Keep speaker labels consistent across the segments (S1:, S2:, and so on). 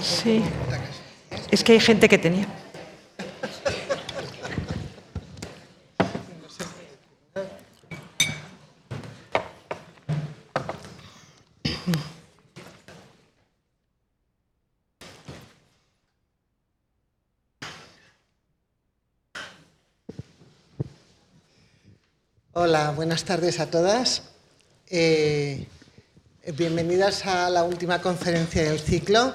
S1: Sí, es que hay gente que tenía.
S2: Hola, buenas tardes a todas. Bienvenidas a la última conferencia del ciclo,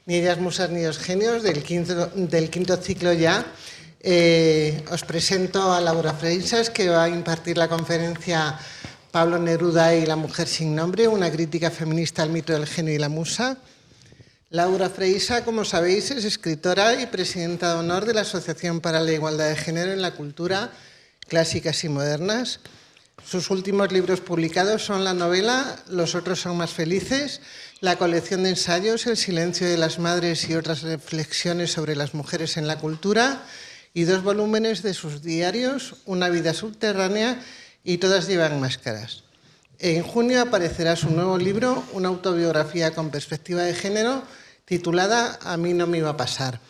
S2: Ni ellas, musas, ni los genios, del quinto ciclo ya. Os presento a Laura Freixas, que va a impartir la conferencia Pablo Neruda y la mujer sin nombre, una crítica feminista al mito del genio y la musa. Laura Freixas, como sabéis, es escritora y presidenta de honor de la Asociación para la Igualdad de Género en la Cultura, Clásicas y Modernas. Sus últimos libros publicados son la novela Los otros son más felices, la colección de ensayos El silencio de las madres y otras reflexiones sobre las mujeres en la cultura y 2 volúmenes de sus diarios, Una vida subterránea y Todas llevan máscaras. En junio aparecerá su nuevo libro, una autobiografía con perspectiva de género, titulada A mí no me iba a pasar.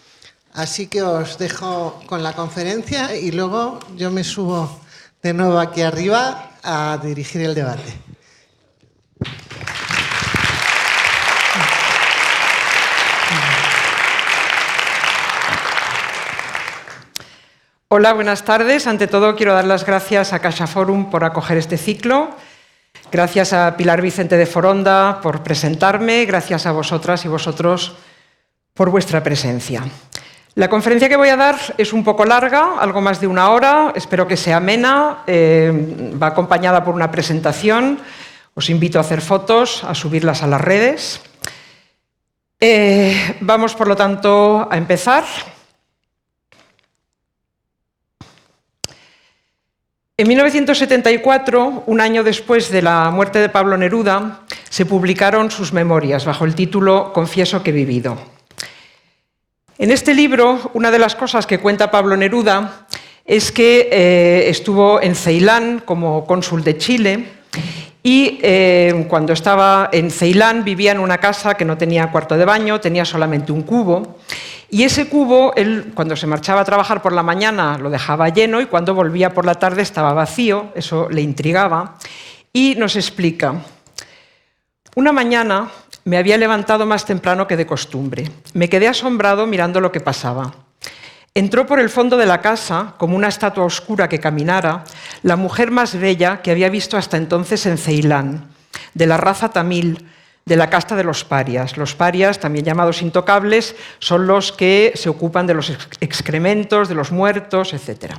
S2: Así que os dejo con la conferencia y luego yo me subo de nuevo aquí arriba a dirigir el debate.
S1: Hola, buenas tardes. Ante todo, quiero dar las gracias a CaixaForum por acoger este ciclo. Gracias a Pilar Vicente de Foronda por presentarme. Gracias a vosotras y vosotros por vuestra presencia. La conferencia que voy a dar es un poco larga, algo más de 1 hora. Espero que sea amena. Va acompañada por una presentación. Os invito a hacer fotos, a subirlas a las redes. Vamos, por lo tanto, a empezar. En 1974, un año después de la muerte de Pablo Neruda, se publicaron sus memorias bajo el título Confieso que he vivido. En este libro, una de las cosas que cuenta Pablo Neruda es que estuvo en Ceilán como cónsul de Chile y cuando estaba en Ceilán vivía en una casa que no tenía cuarto de baño, tenía solamente un cubo. Y ese cubo, él, cuando se marchaba a trabajar por la mañana, lo dejaba lleno y cuando volvía por la tarde estaba vacío. Eso le intrigaba. Y nos explica: una mañana me había levantado más temprano que de costumbre. Me quedé asombrado mirando lo que pasaba. Entró por el fondo de la casa, como una estatua oscura que caminara, la mujer más bella que había visto hasta entonces en Ceilán, de la raza tamil, de la casta de los parias. Los parias, también llamados intocables, son los que se ocupan de los excrementos, de los muertos, etc.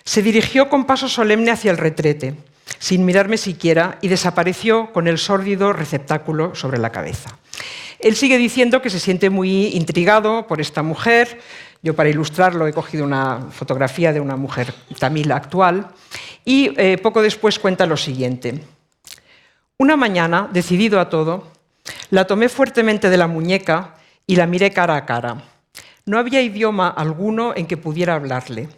S1: Se dirigió con paso solemne hacia el retrete, sin mirarme siquiera, y desapareció con el sórdido receptáculo sobre la cabeza. Él sigue diciendo que se siente muy intrigado por esta mujer. Yo, para ilustrarlo, he cogido una fotografía de una mujer tamil actual, y poco después cuenta lo siguiente. Una mañana, decidido a todo, la tomé fuertemente de la muñeca y la miré cara a cara. No había idioma alguno en que pudiera hablarle.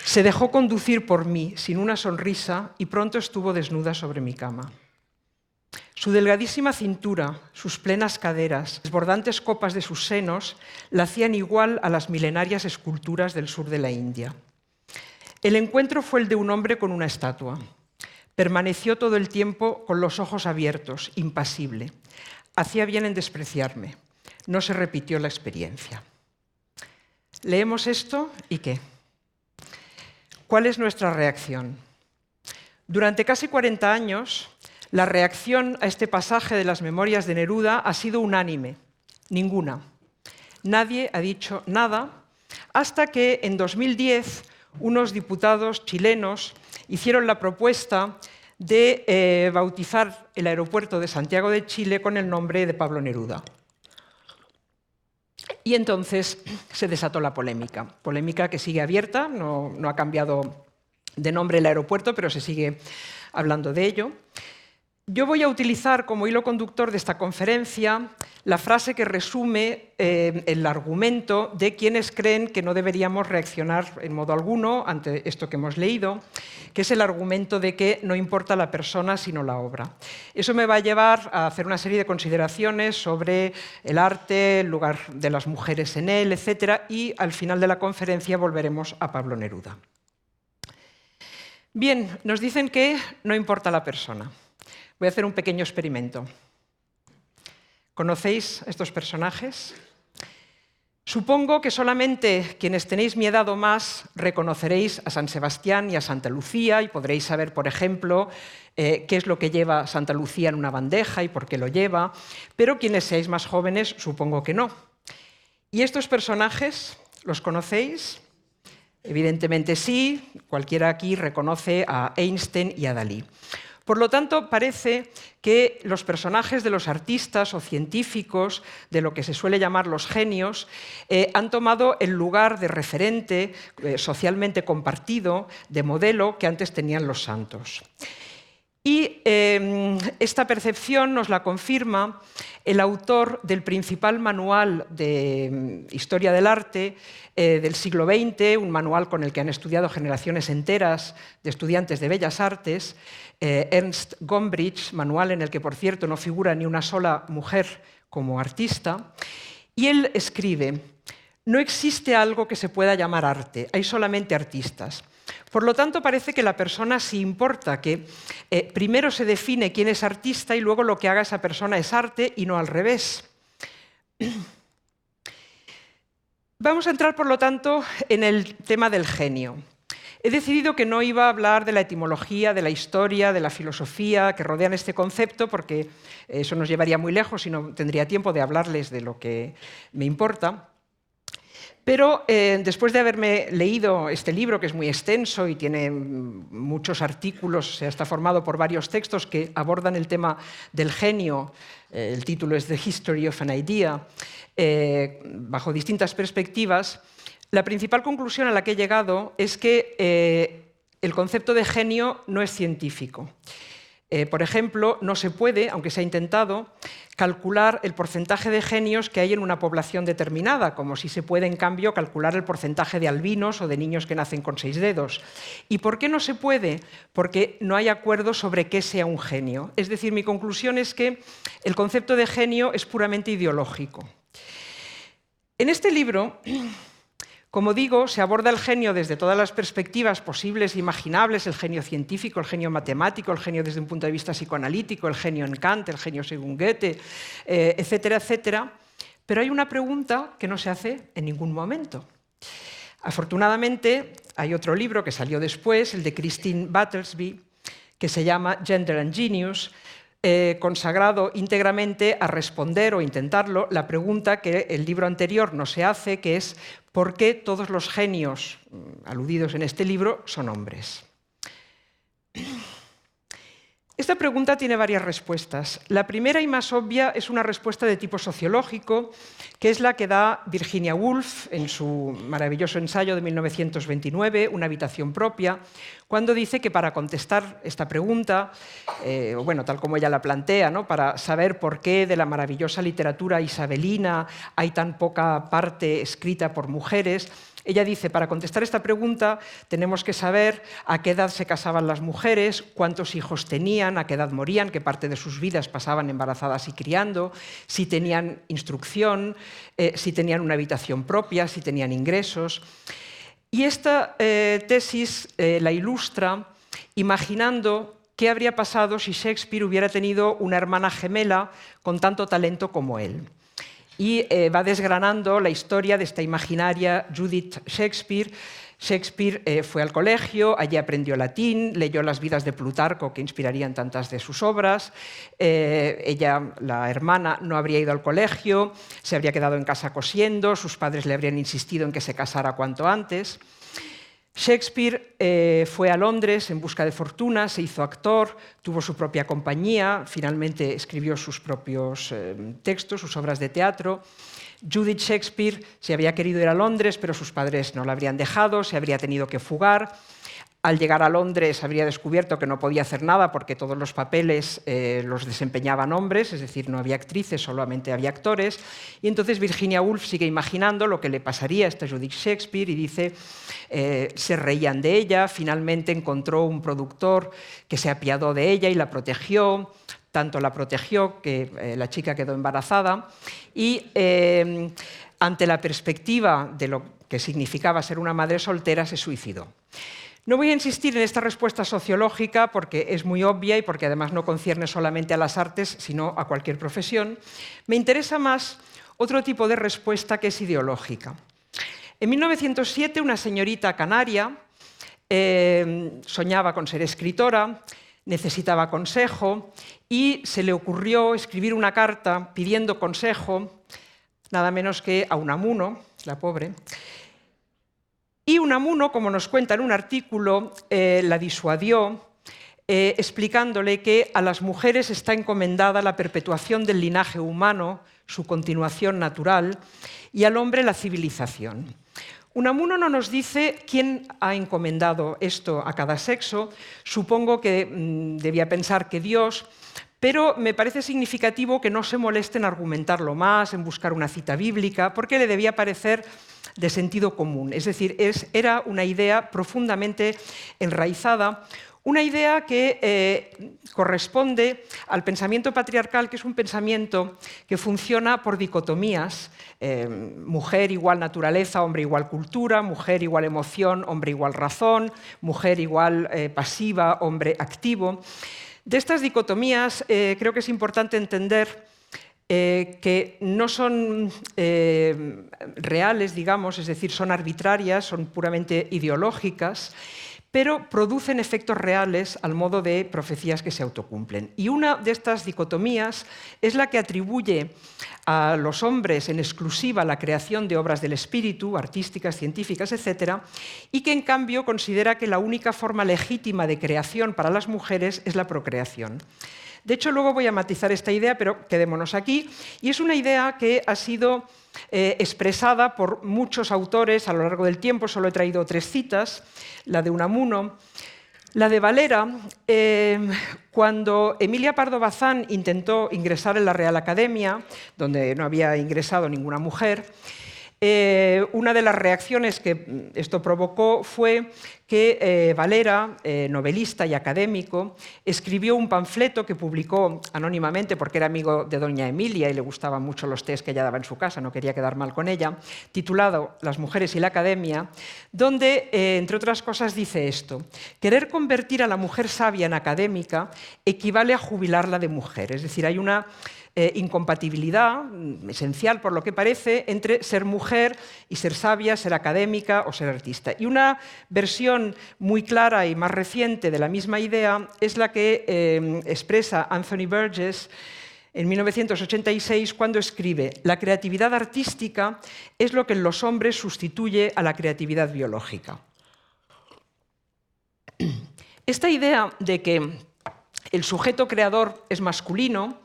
S1: Se dejó conducir por mí sin una sonrisa y pronto estuvo desnuda sobre mi cama. Su delgadísima cintura, sus plenas caderas, las desbordantes copas de sus senos la hacían igual a las milenarias esculturas del sur de la India. El encuentro fue el de un hombre con una estatua. Permaneció todo el tiempo con los ojos abiertos, impasible. Hacía bien en despreciarme. No se repitió la experiencia. Leemos esto y ¿qué? ¿Cuál es nuestra reacción? Durante casi 40 años, la reacción a este pasaje de las memorias de Neruda ha sido unánime. Ninguna. Nadie ha dicho nada hasta que en 2010 unos diputados chilenos hicieron la propuesta de bautizar el aeropuerto de Santiago de Chile con el nombre de Pablo Neruda. Y entonces se desató la polémica que sigue abierta, no ha cambiado de nombre el aeropuerto, pero se sigue hablando de ello. Yo voy a utilizar como hilo conductor de esta conferencia la frase que resume el argumento de quienes creen que no deberíamos reaccionar en modo alguno ante esto que hemos leído, que es el argumento de que no importa la persona sino la obra. Eso me va a llevar a hacer una serie de consideraciones sobre el arte, el lugar de las mujeres en él, etc. Y al final de la conferencia volveremos a Pablo Neruda. Bien, nos dicen que no importa la persona. Voy a hacer un pequeño experimento. ¿Conocéis estos personajes? Supongo que solamente quienes tenéis mi edad o más reconoceréis a San Sebastián y a Santa Lucía y podréis saber, por ejemplo, qué es lo que lleva Santa Lucía en una bandeja y por qué lo lleva, pero quienes seáis más jóvenes supongo que no. ¿Y estos personajes los conocéis? Evidentemente sí, cualquiera aquí reconoce a Einstein y a Dalí. Por lo tanto, parece que los personajes de los artistas o científicos, de lo que se suele llamar los genios, han tomado el lugar de referente socialmente compartido, de modelo, que antes tenían los santos. Y esta percepción nos la confirma el autor del principal manual de historia del arte del siglo XX, un manual con el que han estudiado generaciones enteras de estudiantes de Bellas Artes, Ernst Gombrich, manual en el que, por cierto, no figura ni una sola mujer como artista, y él escribe: no existe algo que se pueda llamar arte, hay solamente artistas. Por lo tanto, parece que la persona sí importa, que primero se define quién es artista y luego lo que haga esa persona es arte y no al revés. Vamos a entrar, por lo tanto, en el tema del genio. He decidido que no iba a hablar de la etimología, de la historia, de la filosofía que rodean este concepto, porque eso nos llevaría muy lejos y no tendría tiempo de hablarles de lo que me importa. Pero después de haberme leído este libro, que es muy extenso y tiene muchos artículos, se está formado por varios textos que abordan el tema del genio, el título es The History of an Idea, bajo distintas perspectivas, la principal conclusión a la que he llegado es que el concepto de genio no es científico. Por ejemplo, no se puede, aunque se ha intentado, calcular el porcentaje de genios que hay en una población determinada, como si se puede, en cambio, calcular el porcentaje de albinos o de niños que nacen con 6 dedos. ¿Y por qué no se puede? Porque no hay acuerdo sobre qué sea un genio. Es decir, mi conclusión es que el concepto de genio es puramente ideológico. En este libro, como digo, se aborda el genio desde todas las perspectivas posibles e imaginables, el genio científico, el genio matemático, el genio desde un punto de vista psicoanalítico, el genio en Kant, el genio según Goethe, etcétera, etcétera. Pero hay una pregunta que no se hace en ningún momento. Afortunadamente, hay otro libro que salió después, el de Christine Battlesby, que se llama Gender and Genius, consagrado íntegramente a responder o intentarlo la pregunta que el libro anterior no se hace, que es ¿por qué todos los genios aludidos en este libro son hombres? Esta pregunta tiene varias respuestas. La primera y más obvia es una respuesta de tipo sociológico, que es la que da Virginia Woolf en su maravilloso ensayo de 1929, Una habitación propia, cuando dice que para contestar esta pregunta, bueno, tal como ella la plantea, ¿no?, para saber por qué de la maravillosa literatura isabelina hay tan poca parte escrita por mujeres, ella dice, para contestar esta pregunta tenemos que saber a qué edad se casaban las mujeres, cuántos hijos tenían, a qué edad morían, qué parte de sus vidas pasaban embarazadas y criando, si tenían instrucción, si tenían una habitación propia, si tenían ingresos. Y esta tesis la ilustra imaginando qué habría pasado si Shakespeare hubiera tenido una hermana gemela con tanto talento como él. Y va desgranando la historia de esta imaginaria Judith Shakespeare. Shakespeare fue al colegio, allí aprendió latín, leyó las vidas de Plutarco que inspirarían tantas de sus obras. Ella, la hermana, no habría ido al colegio, se habría quedado en casa cosiendo, sus padres le habrían insistido en que se casara cuanto antes. Shakespeare fue a Londres en busca de fortuna, se hizo actor, tuvo su propia compañía, finalmente escribió sus propios textos, sus obras de teatro. Judith Shakespeare se había querido ir a Londres, pero sus padres no la habrían dejado, se habría tenido que fugar. Al llegar a Londres habría descubierto que no podía hacer nada porque todos los papeles los desempeñaban hombres, es decir, no había actrices, solamente había actores. Y entonces Virginia Woolf sigue imaginando lo que le pasaría a esta Judith Shakespeare y dice, se reían de ella, finalmente encontró un productor que se apiadó de ella y la protegió, tanto la protegió que la chica quedó embarazada y ante la perspectiva de lo que significaba ser una madre soltera se suicidó. No voy a insistir en esta respuesta sociológica porque es muy obvia y porque además no concierne solamente a las artes, sino a cualquier profesión. Me interesa más otro tipo de respuesta que es ideológica. En 1907, una señorita canaria soñaba con ser escritora, necesitaba consejo y se le ocurrió escribir una carta pidiendo consejo, nada menos que a Unamuno, la pobre. Y Unamuno, como nos cuenta en un artículo, la disuadió explicándole que a las mujeres está encomendada la perpetuación del linaje humano, su continuación natural, y al hombre la civilización. Unamuno no nos dice quién ha encomendado esto a cada sexo, supongo que debía pensar que Dios, pero me parece significativo que no se moleste en argumentarlo más, en buscar una cita bíblica, porque le debía parecer de sentido común. Es decir, era una idea profundamente enraizada, una idea que corresponde al pensamiento patriarcal, que es un pensamiento que funciona por dicotomías, mujer igual naturaleza, hombre igual cultura, mujer igual emoción, hombre igual razón, mujer igual pasiva, hombre activo. De estas dicotomías creo que es importante entender que no son reales, digamos, es decir, son arbitrarias, son puramente ideológicas, pero producen efectos reales al modo de profecías que se autocumplen. Y una de estas dicotomías es la que atribuye a los hombres en exclusiva la creación de obras del espíritu, artísticas, científicas, etc., y que en cambio considera que la única forma legítima de creación para las mujeres es la procreación. De hecho, luego voy a matizar esta idea, pero quedémonos aquí. Y es una idea que ha sido expresada por muchos autores a lo largo del tiempo. Solo he traído 3 citas, la de Unamuno. La de Valera, cuando Emilia Pardo Bazán intentó ingresar en la Real Academia, donde no había ingresado ninguna mujer, una de las reacciones que esto provocó fue que Valera, novelista y académico, escribió un panfleto que publicó anónimamente porque era amigo de doña Emilia y le gustaban mucho los tés que ella daba en su casa, no quería quedar mal con ella, titulado Las mujeres y la academia, donde, entre otras cosas, dice esto: querer convertir a la mujer sabia en académica equivale a jubilarla de mujer. Es decir, hay una incompatibilidad esencial, por lo que parece, entre ser mujer y ser sabia, ser académica o ser artista. Y una versión muy clara y más reciente de la misma idea es la que expresa Anthony Burgess en 1986 cuando escribe: la creatividad artística es lo que en los hombres sustituye a la creatividad biológica. Esta idea de que el sujeto creador es masculino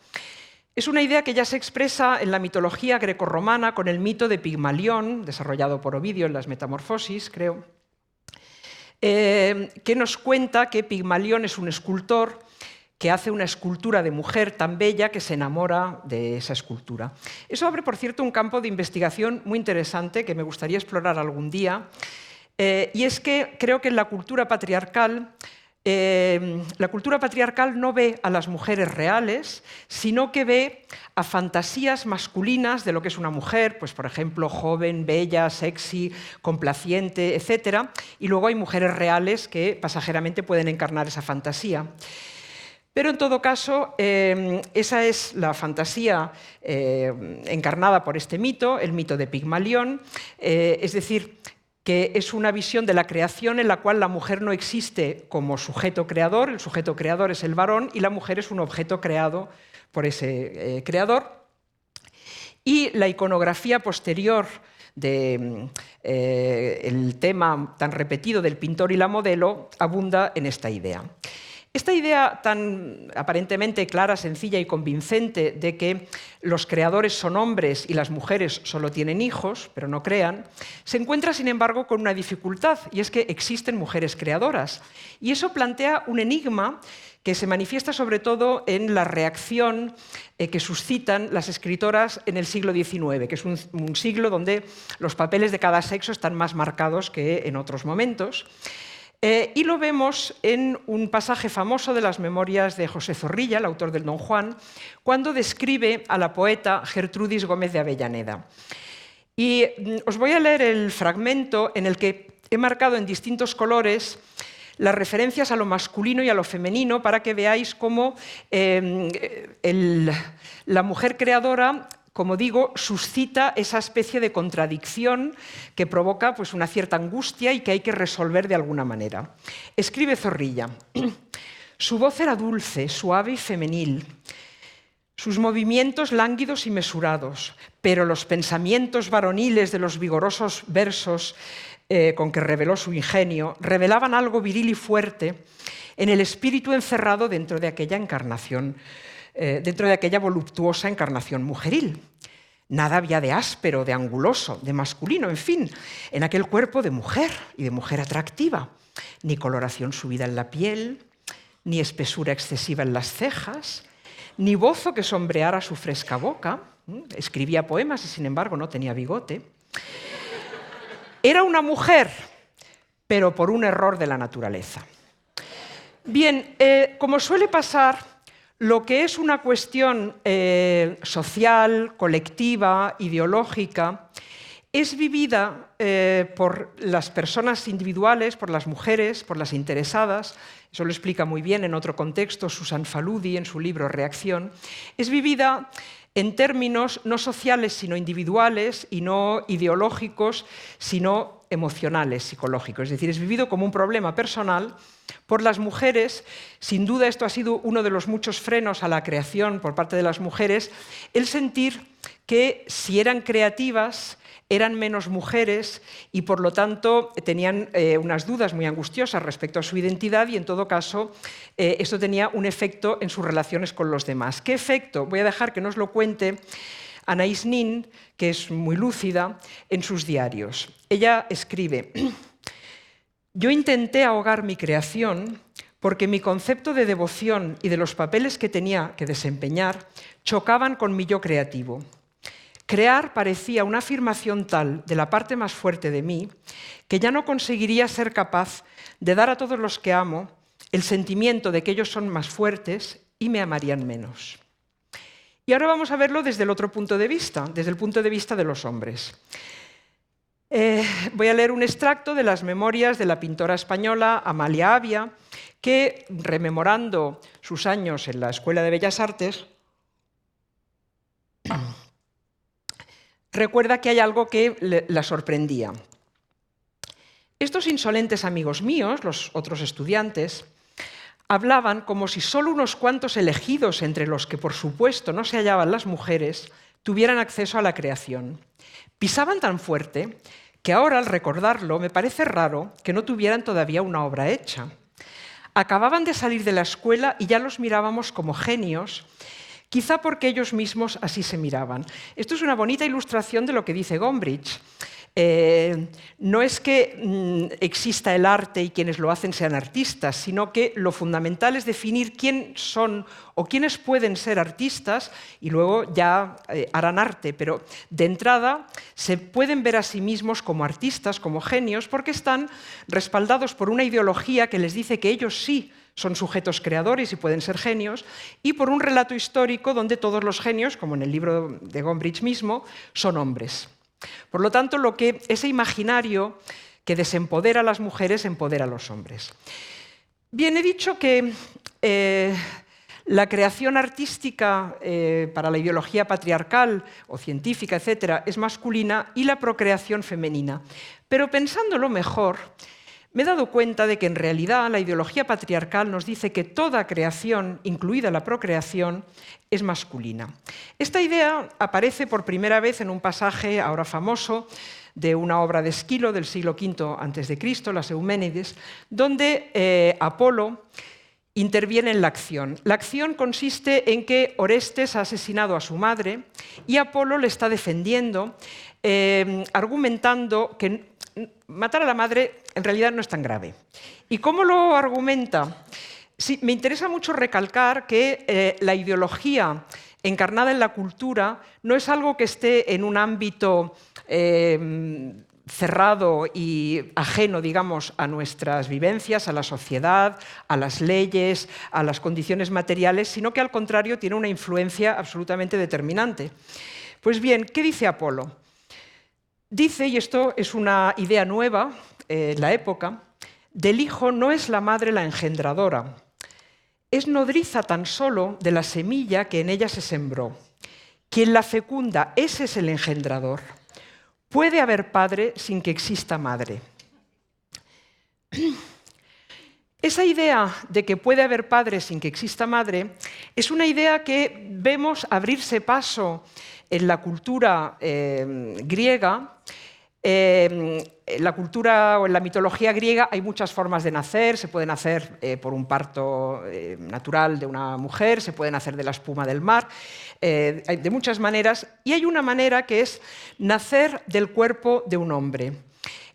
S1: es una idea que ya se expresa en la mitología grecorromana con el mito de Pigmalión, desarrollado por Ovidio en las Metamorfosis, creo, que nos cuenta que Pigmalión es un escultor que hace una escultura de mujer tan bella que se enamora de esa escultura. Eso abre, por cierto, un campo de investigación muy interesante que me gustaría explorar algún día, y es que creo que en la cultura patriarcal no ve a las mujeres reales, sino que ve a fantasías masculinas de lo que es una mujer, pues por ejemplo, joven, bella, sexy, complaciente, etc. Y luego hay mujeres reales que pasajeramente pueden encarnar esa fantasía. Pero en todo caso, esa es la fantasía encarnada por este mito, el mito de Pigmalión, es decir, que es una visión de la creación en la cual la mujer no existe como sujeto creador, el sujeto creador es el varón y la mujer es un objeto creado por ese creador. Y la iconografía posterior del tema tan repetido del pintor y la modelo abunda en esta idea. Esta idea tan aparentemente clara, sencilla y convincente de que los creadores son hombres y las mujeres solo tienen hijos, pero no crean, se encuentra, sin embargo, con una dificultad, y es que existen mujeres creadoras. Y eso plantea un enigma que se manifiesta sobre todo en la reacción que suscitan las escritoras en el siglo XIX, que es un siglo donde los papeles de cada sexo están más marcados que en otros momentos. Y lo vemos en un pasaje famoso de las memorias de José Zorrilla, el autor del Don Juan, cuando describe a la poeta Gertrudis Gómez de Avellaneda. Y os voy a leer el fragmento en el que he marcado en distintos colores las referencias a lo masculino y a lo femenino para que veáis cómo la mujer creadora, como digo, suscita esa especie de contradicción que provoca pues, una cierta angustia y que hay que resolver de alguna manera. Escribe Zorrilla: su voz era dulce, suave y femenil, sus movimientos lánguidos y mesurados, pero los pensamientos varoniles de los vigorosos versos con que reveló su ingenio revelaban algo viril y fuerte en el espíritu encerrado dentro de aquella encarnación, dentro de aquella voluptuosa encarnación mujeril. Nada había de áspero, de anguloso, de masculino, en fin, en aquel cuerpo de mujer y de mujer atractiva. Ni coloración subida en la piel, ni espesura excesiva en las cejas, ni bozo que sombreara su fresca boca. Escribía poemas y, sin embargo, no tenía bigote. Era una mujer, pero por un error de la naturaleza. Bien, como suele pasar, lo que es una cuestión social, colectiva, ideológica, es vivida por las personas individuales, por las mujeres, por las interesadas. Eso lo explica muy bien en otro contexto Susan Faludi en su libro Reacción. Es vivida en términos no sociales, sino individuales, y no ideológicos, sino emocionales, psicológicos. Es decir, es vivido como un problema personal por las mujeres. Sin duda esto ha sido uno de los muchos frenos a la creación por parte de las mujeres, el sentir que si eran creativas eran menos mujeres y por lo tanto tenían unas dudas muy angustiosas respecto a su identidad y en todo caso esto tenía un efecto en sus relaciones con los demás. ¿Qué efecto? Voy a dejar que nos lo cuente Anaïs Nin, que es muy lúcida, en sus diarios. Ella escribe: yo intenté ahogar mi creación porque mi concepto de devoción y de los papeles que tenía que desempeñar chocaban con mi yo creativo. Crear parecía una afirmación tal de la parte más fuerte de mí que ya no conseguiría ser capaz de dar a todos los que amo el sentimiento de que ellos son más fuertes y me amarían menos. Y ahora vamos a verlo desde el otro punto de vista, desde el punto de vista de los hombres. Voy a leer un extracto de las memorias de la pintora española Amalia Avia, que, rememorando sus años en la Escuela de Bellas Artes, recuerda que hay algo que la sorprendía. Estos insolentes amigos míos, los otros estudiantes, hablaban como si solo unos cuantos elegidos, entre los que por supuesto no se hallaban las mujeres, tuvieran acceso a la creación. Pisaban tan fuerte que ahora, al recordarlo, me parece raro que no tuvieran todavía una obra hecha. Acababan de salir de la escuela y ya los mirábamos como genios, quizá porque ellos mismos así se miraban. Esto es una bonita ilustración de lo que dice Gombrich. No es que exista el arte y quienes lo hacen sean artistas, sino que lo fundamental es definir quién son o quiénes pueden ser artistas y luego ya harán arte. Pero de entrada se pueden ver a sí mismos como artistas, como genios, porque están respaldados por una ideología que les dice que ellos sí son sujetos creadores y pueden ser genios, y por un relato histórico donde todos los genios, como en el libro de Gombrich mismo, son hombres. Por lo tanto, ese imaginario que desempodera a las mujeres empodera a los hombres. Bien, he dicho que la creación artística para la ideología patriarcal o científica, etcétera, es masculina y la procreación femenina. Pero pensándolo mejor, me he dado cuenta de que en realidad la ideología patriarcal nos dice que toda creación, incluida la procreación, es masculina. Esta idea aparece por primera vez en un pasaje ahora famoso de una obra de Esquilo del siglo V a.C., las Euménides, donde Apolo interviene en la acción. La acción consiste en que Orestes ha asesinado a su madre y Apolo le está defendiendo, argumentando que matar a la madre en realidad no es tan grave. ¿Y cómo lo argumenta? Sí, me interesa mucho recalcar que la ideología encarnada en la cultura no es algo que esté en un ámbito cerrado y ajeno, digamos, a nuestras vivencias, a la sociedad, a las leyes, a las condiciones materiales, sino que al contrario tiene una influencia absolutamente determinante. Pues bien, ¿qué dice Apolo? Dice, y esto es una idea nueva en la época, del hijo no es la madre la engendradora, es nodriza tan solo de la semilla que en ella se sembró. Quien la fecunda, ese es el engendrador. Puede haber padre sin que exista madre. Esa idea de que puede haber padre sin que exista madre es una idea que vemos abrirse paso en la cultura griega. En la cultura o en la mitología griega hay muchas formas de nacer. Se puede nacer por un parto natural de una mujer, se puede nacer de la espuma del mar, de muchas maneras. Y hay una manera que es nacer del cuerpo de un hombre.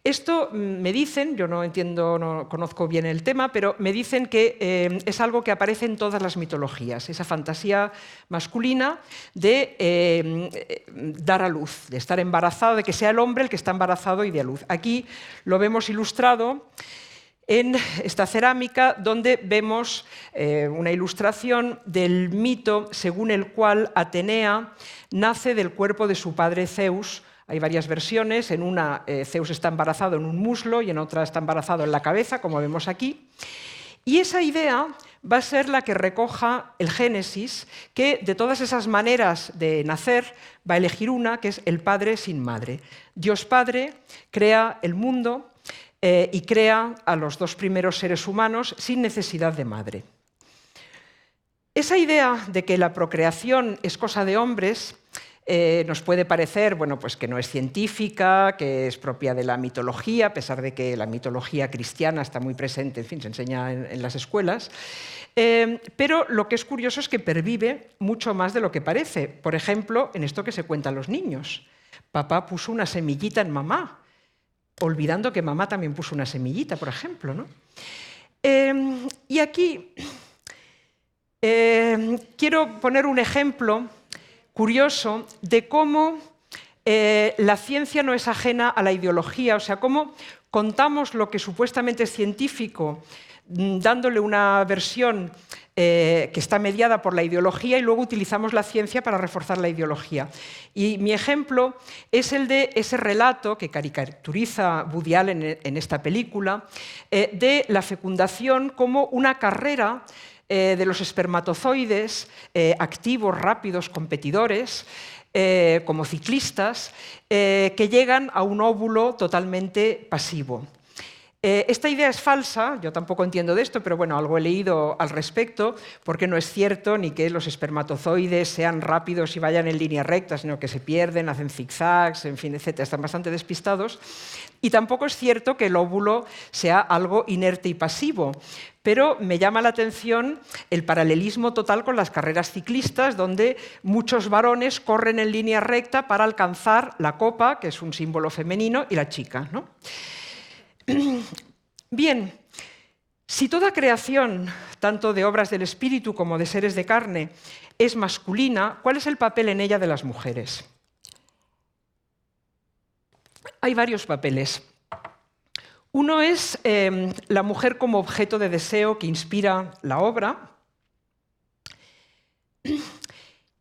S1: Esto me dicen, yo no entiendo, no conozco bien el tema, pero me dicen que es algo que aparece en todas las mitologías, esa fantasía masculina de dar a luz, de estar embarazado, de que sea el hombre el que está embarazado y dé a luz. Aquí lo vemos ilustrado en esta cerámica, donde vemos una ilustración del mito según el cual Atenea nace del cuerpo de su padre Zeus. Hay varias versiones, en una Zeus está embarazado en un muslo y en otra está embarazado en la cabeza, como vemos aquí. Y esa idea va a ser la que recoja el Génesis, que de todas esas maneras de nacer va a elegir una, que es el padre sin madre. Dios Padre crea el mundo y crea a los dos primeros seres humanos sin necesidad de madre. Esa idea de que la procreación es cosa de hombres nos puede parecer, bueno, pues que no es científica, que es propia de la mitología, a pesar de que la mitología cristiana está muy presente, en fin, se enseña en las escuelas. Pero lo que es curioso es que pervive mucho más de lo que parece. Por ejemplo, en esto que se cuentan los niños. Papá puso una semillita en mamá, olvidando que mamá también puso una semillita, por ejemplo, ¿no? Y aquí quiero poner un ejemplo curioso de cómo la ciencia no es ajena a la ideología, o sea, cómo contamos lo que supuestamente es científico, dándole una versión que está mediada por la ideología, y luego utilizamos la ciencia para reforzar la ideología. Y mi ejemplo es el de ese relato que caricaturiza Woody Allen en esta película, de la fecundación como una carrera de los espermatozoides activos, rápidos, competidores, como ciclistas, que llegan a un óvulo totalmente pasivo. Esta idea es falsa, yo tampoco entiendo de esto, pero bueno, algo he leído al respecto, porque no es cierto ni que los espermatozoides sean rápidos y vayan en línea recta, sino que se pierden, hacen zigzags, en fin, etc. Están bastante despistados. Y tampoco es cierto que el óvulo sea algo inerte y pasivo. Pero me llama la atención el paralelismo total con las carreras ciclistas, donde muchos varones corren en línea recta para alcanzar la copa, que es un símbolo femenino, y la chica, ¿no? Bien, si toda creación, tanto de obras del espíritu como de seres de carne, es masculina, ¿cuál es el papel en ella de las mujeres? Hay varios papeles. Uno es la mujer como objeto de deseo que inspira la obra.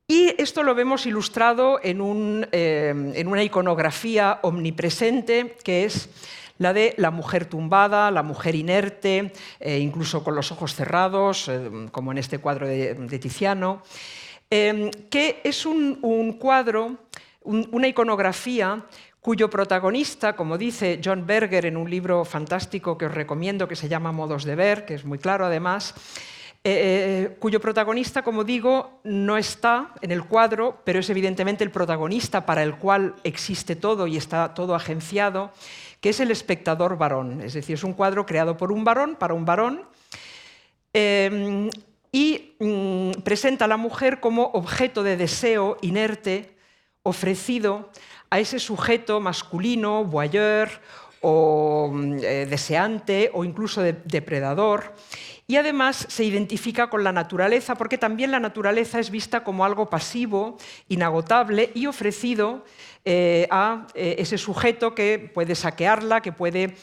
S1: Y esto lo vemos ilustrado en una iconografía omnipresente, que es la de la mujer tumbada, la mujer inerte, incluso con los ojos cerrados, como en este cuadro de Tiziano, que es un cuadro, una iconografía cuyo protagonista, como dice John Berger en un libro fantástico que os recomiendo, que se llama Modos de ver, que es muy claro además, cuyo protagonista, como digo, no está en el cuadro, pero es evidentemente el protagonista para el cual existe todo y está todo agenciado, que es el espectador varón. Es decir, es un cuadro creado por un varón, para un varón, y presenta a la mujer como objeto de deseo inerte, ofrecido a ese sujeto masculino, voyeur o deseante o incluso depredador. Y además se identifica con la naturaleza, porque también la naturaleza es vista como algo pasivo, inagotable y ofrecido a ese sujeto que puede saquearla, que puede,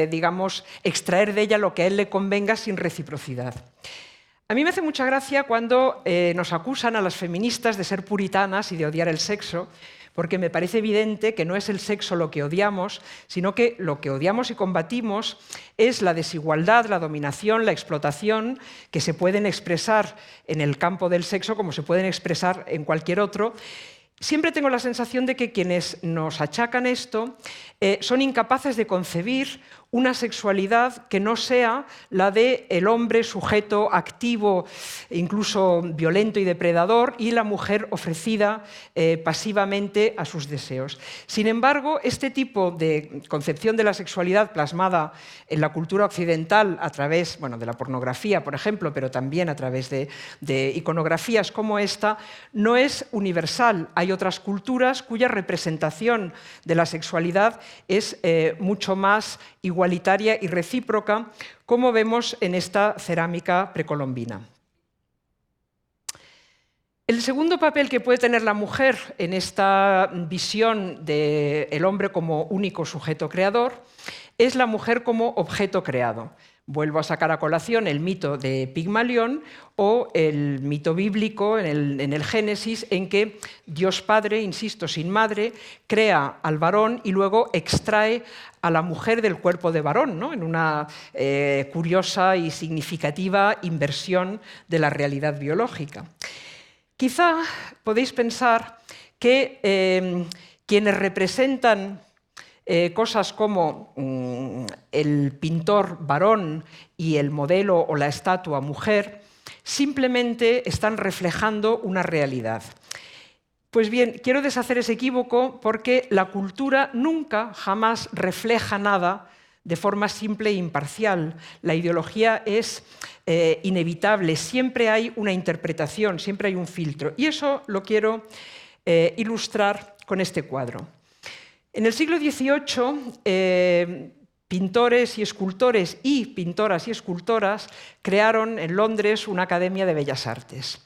S1: digamos, extraer de ella lo que a él le convenga sin reciprocidad. A mí me hace mucha gracia cuando nos acusan a las feministas de ser puritanas y de odiar el sexo, porque me parece evidente que no es el sexo lo que odiamos, sino que lo que odiamos y combatimos es la desigualdad, la dominación, la explotación, que se pueden expresar en el campo del sexo como se pueden expresar en cualquier otro. Siempre tengo la sensación de que quienes nos achacan esto son incapaces de concebir una sexualidad que no sea la del hombre sujeto activo, incluso violento y depredador, y la mujer ofrecida pasivamente a sus deseos. Sin embargo, este tipo de concepción de la sexualidad plasmada en la cultura occidental a través de la pornografía, por ejemplo, pero también a través de iconografías como esta, no es universal. Hay otras culturas cuya representación de la sexualidad es mucho más igualitaria y recíproca, como vemos en esta cerámica precolombina. El segundo papel que puede tener la mujer en esta visión del hombre como único sujeto creador es la mujer como objeto creado. Vuelvo a sacar a colación el mito de Pigmalión o el mito bíblico en el Génesis, en que Dios Padre, insisto, sin madre, crea al varón y luego extrae a la mujer del cuerpo de varón, ¿no? En una curiosa y significativa inversión de la realidad biológica. Quizá podéis pensar que quienes representan cosas como el pintor varón y el modelo o la estatua mujer simplemente están reflejando una realidad. Pues bien, quiero deshacer ese equívoco porque la cultura nunca, jamás refleja nada de forma simple e imparcial. La ideología es inevitable, siempre hay una interpretación, siempre hay un filtro. Y eso lo quiero ilustrar con este cuadro. En el siglo XVIII, pintores y escultores y pintoras y escultoras crearon en Londres una academia de bellas artes.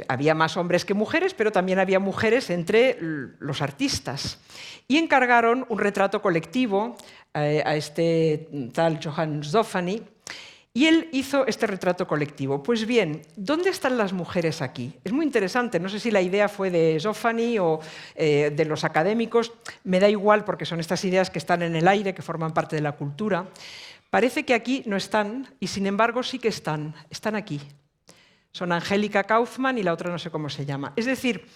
S1: Había más hombres que mujeres, pero también había mujeres entre los artistas. Y encargaron un retrato colectivo a este tal Johannes Zoffany, y él hizo este retrato colectivo. Pues bien, ¿dónde están las mujeres aquí? Es muy interesante, no sé si la idea fue de Zoffany o de los académicos, me da igual porque son estas ideas que están en el aire, que forman parte de la cultura. Parece que aquí no están, y sin embargo sí que están aquí. Son Angélica Kauffmann y la otra no sé cómo se llama. Es decir,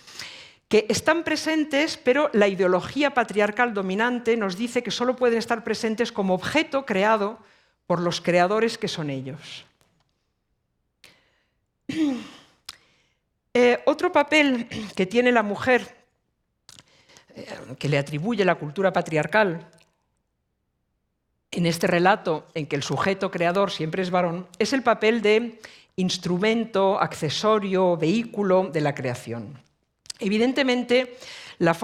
S1: que están presentes, pero la ideología patriarcal dominante nos dice que solo pueden estar presentes como objeto creado por los creadores que son ellos. Otro papel que tiene la mujer, que le atribuye la cultura patriarcal, en este relato en que el sujeto creador siempre es varón, es el papel de instrumento, accesorio, vehículo de la creación. Evidentemente, la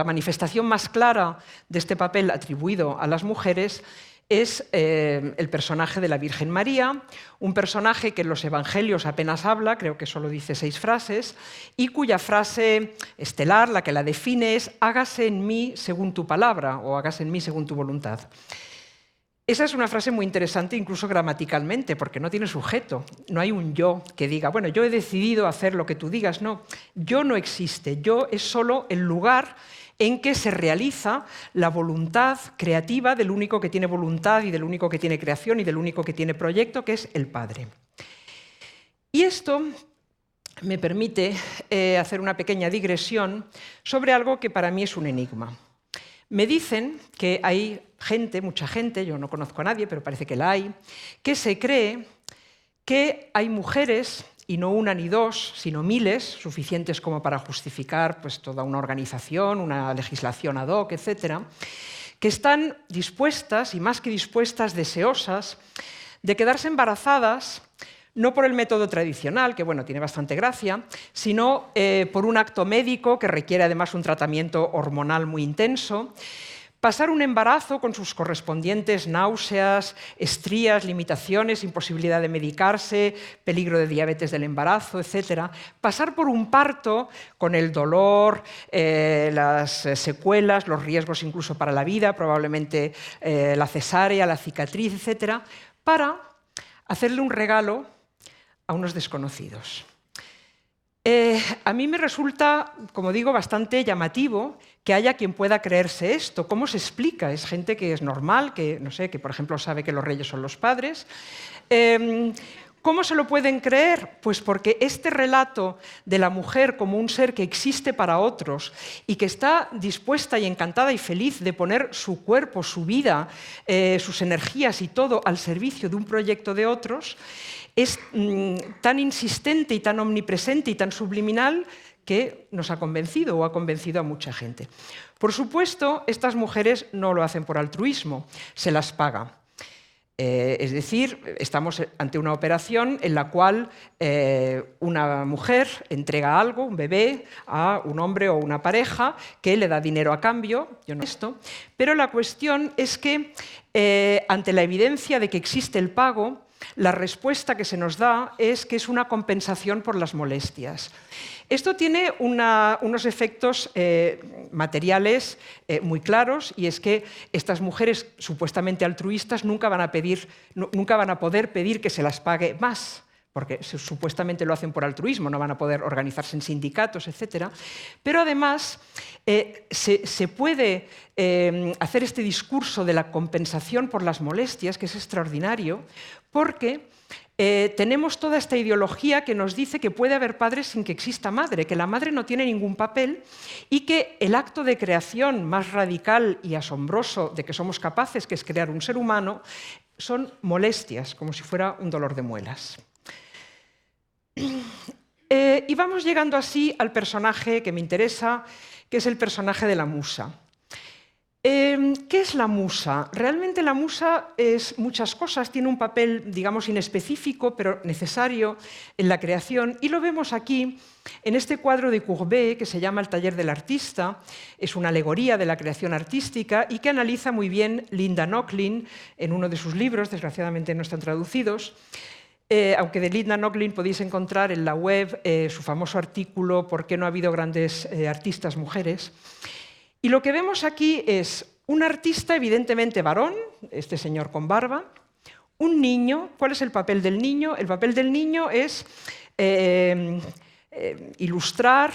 S1: manifestación más clara de este papel atribuido a las mujeres es el personaje de la Virgen María, un personaje que en los evangelios apenas habla, creo que solo dice 6 frases, y cuya frase estelar, la que la define, es «hágase en mí según tu palabra» o «hágase en mí según tu voluntad». Esa es una frase muy interesante, incluso gramaticalmente, porque no tiene sujeto. No hay un yo que diga, bueno, yo he decidido hacer lo que tú digas. No, yo no existe. Yo es solo el lugar en que se realiza la voluntad creativa del único que tiene voluntad y del único que tiene creación y del único que tiene proyecto, que es el Padre. Y esto me permite hacer una pequeña digresión sobre algo que para mí es un enigma. Me dicen que hay gente, mucha gente, yo no conozco a nadie, pero parece que la hay, que se cree que hay mujeres, y no una ni dos, sino miles, suficientes como para justificar pues, toda una organización, una legislación ad hoc, etcétera, que están dispuestas, y más que dispuestas, deseosas, de quedarse embarazadas no por el método tradicional, que bueno, tiene bastante gracia, sino por un acto médico que requiere además un tratamiento hormonal muy intenso. Pasar un embarazo con sus correspondientes náuseas, estrías, limitaciones, imposibilidad de medicarse, peligro de diabetes del embarazo, etc. Pasar por un parto con el dolor, las secuelas, los riesgos incluso para la vida, probablemente la cesárea, la cicatriz, etc., para hacerle un regalo a unos desconocidos. A mí me resulta, como digo, bastante llamativo que haya quien pueda creerse esto. ¿Cómo se explica? Es gente que es normal, que, no sé, que por ejemplo sabe que los reyes son los padres. ¿Cómo se lo pueden creer? Pues porque este relato de la mujer como un ser que existe para otros y que está dispuesta y encantada y feliz de poner su cuerpo, su vida, sus energías y todo al servicio de un proyecto de otros, es tan insistente y tan omnipresente y tan subliminal que nos ha convencido o ha convencido a mucha gente. Por supuesto, estas mujeres no lo hacen por altruismo, se las paga. Es decir, estamos ante una operación en la cual una mujer entrega algo, un bebé, a un hombre o una pareja que le da dinero a cambio, yo no esto, pero la cuestión es que ante la evidencia de que existe el pago, la respuesta que se nos da es que es una compensación por las molestias. Esto tiene unos efectos materiales muy claros, y es que estas mujeres supuestamente altruistas nunca van a poder pedir que se las pague más, porque supuestamente lo hacen por altruismo, no van a poder organizarse en sindicatos, etc. Pero además se puede hacer este discurso de la compensación por las molestias, que es extraordinario, porque tenemos toda esta ideología que nos dice que puede haber padres sin que exista madre, que la madre no tiene ningún papel y que el acto de creación más radical y asombroso de que somos capaces, que es crear un ser humano, son molestias, como si fuera un dolor de muelas. Y vamos llegando así al personaje que me interesa, que es el personaje de la musa. ¿Qué es la musa? Realmente la musa es muchas cosas, tiene un papel, digamos, inespecífico, pero necesario en la creación, y lo vemos aquí en este cuadro de Courbet, que se llama El taller del artista. Es una alegoría de la creación artística y que analiza muy bien Linda Nochlin en uno de sus libros, desgraciadamente no están traducidos. Aunque de Linda Nochlin podéis encontrar en la web su famoso artículo ¿Por qué no ha habido grandes artistas mujeres? Y lo que vemos aquí es un artista evidentemente varón, este señor con barba, un niño. ¿Cuál es el papel del niño? El papel del niño es ilustrar,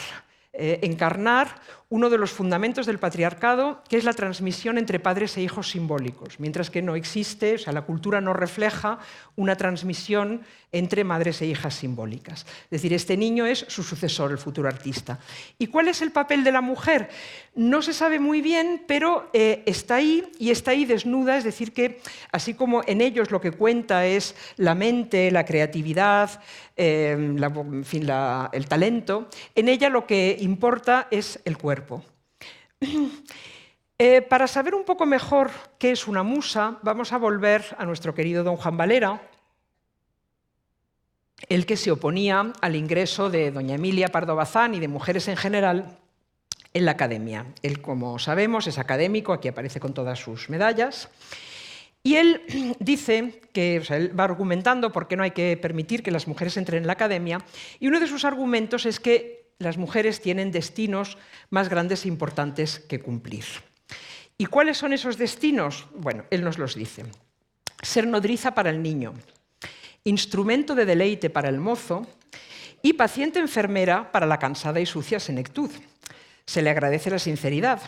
S1: encarnar uno de los fundamentos del patriarcado, que es la transmisión entre padres e hijos simbólicos, mientras que no existe, o sea, la cultura no refleja una transmisión entre madres e hijas simbólicas. Es decir, este niño es su sucesor, el futuro artista. ¿Y cuál es el papel de la mujer? No se sabe muy bien, pero está ahí, y está ahí desnuda, es decir, que así como en ellos lo que cuenta es la mente, la creatividad, el talento, en ella lo que importa es el cuerpo. Para saber un poco mejor qué es una musa, vamos a volver a nuestro querido don Juan Valera, el que se oponía al ingreso de doña Emilia Pardo Bazán y de mujeres en general en la academia. Él, como sabemos, es académico, aquí aparece con todas sus medallas, y él dice que, o sea, él va argumentando por qué no hay que permitir que las mujeres entren en la academia, y uno de sus argumentos es que las mujeres tienen destinos más grandes e importantes que cumplir. ¿Y cuáles son esos destinos? Bueno, él nos los dice. Ser nodriza para el niño, instrumento de deleite para el mozo y paciente enfermera para la cansada y sucia senectud. Se le agradece la sinceridad.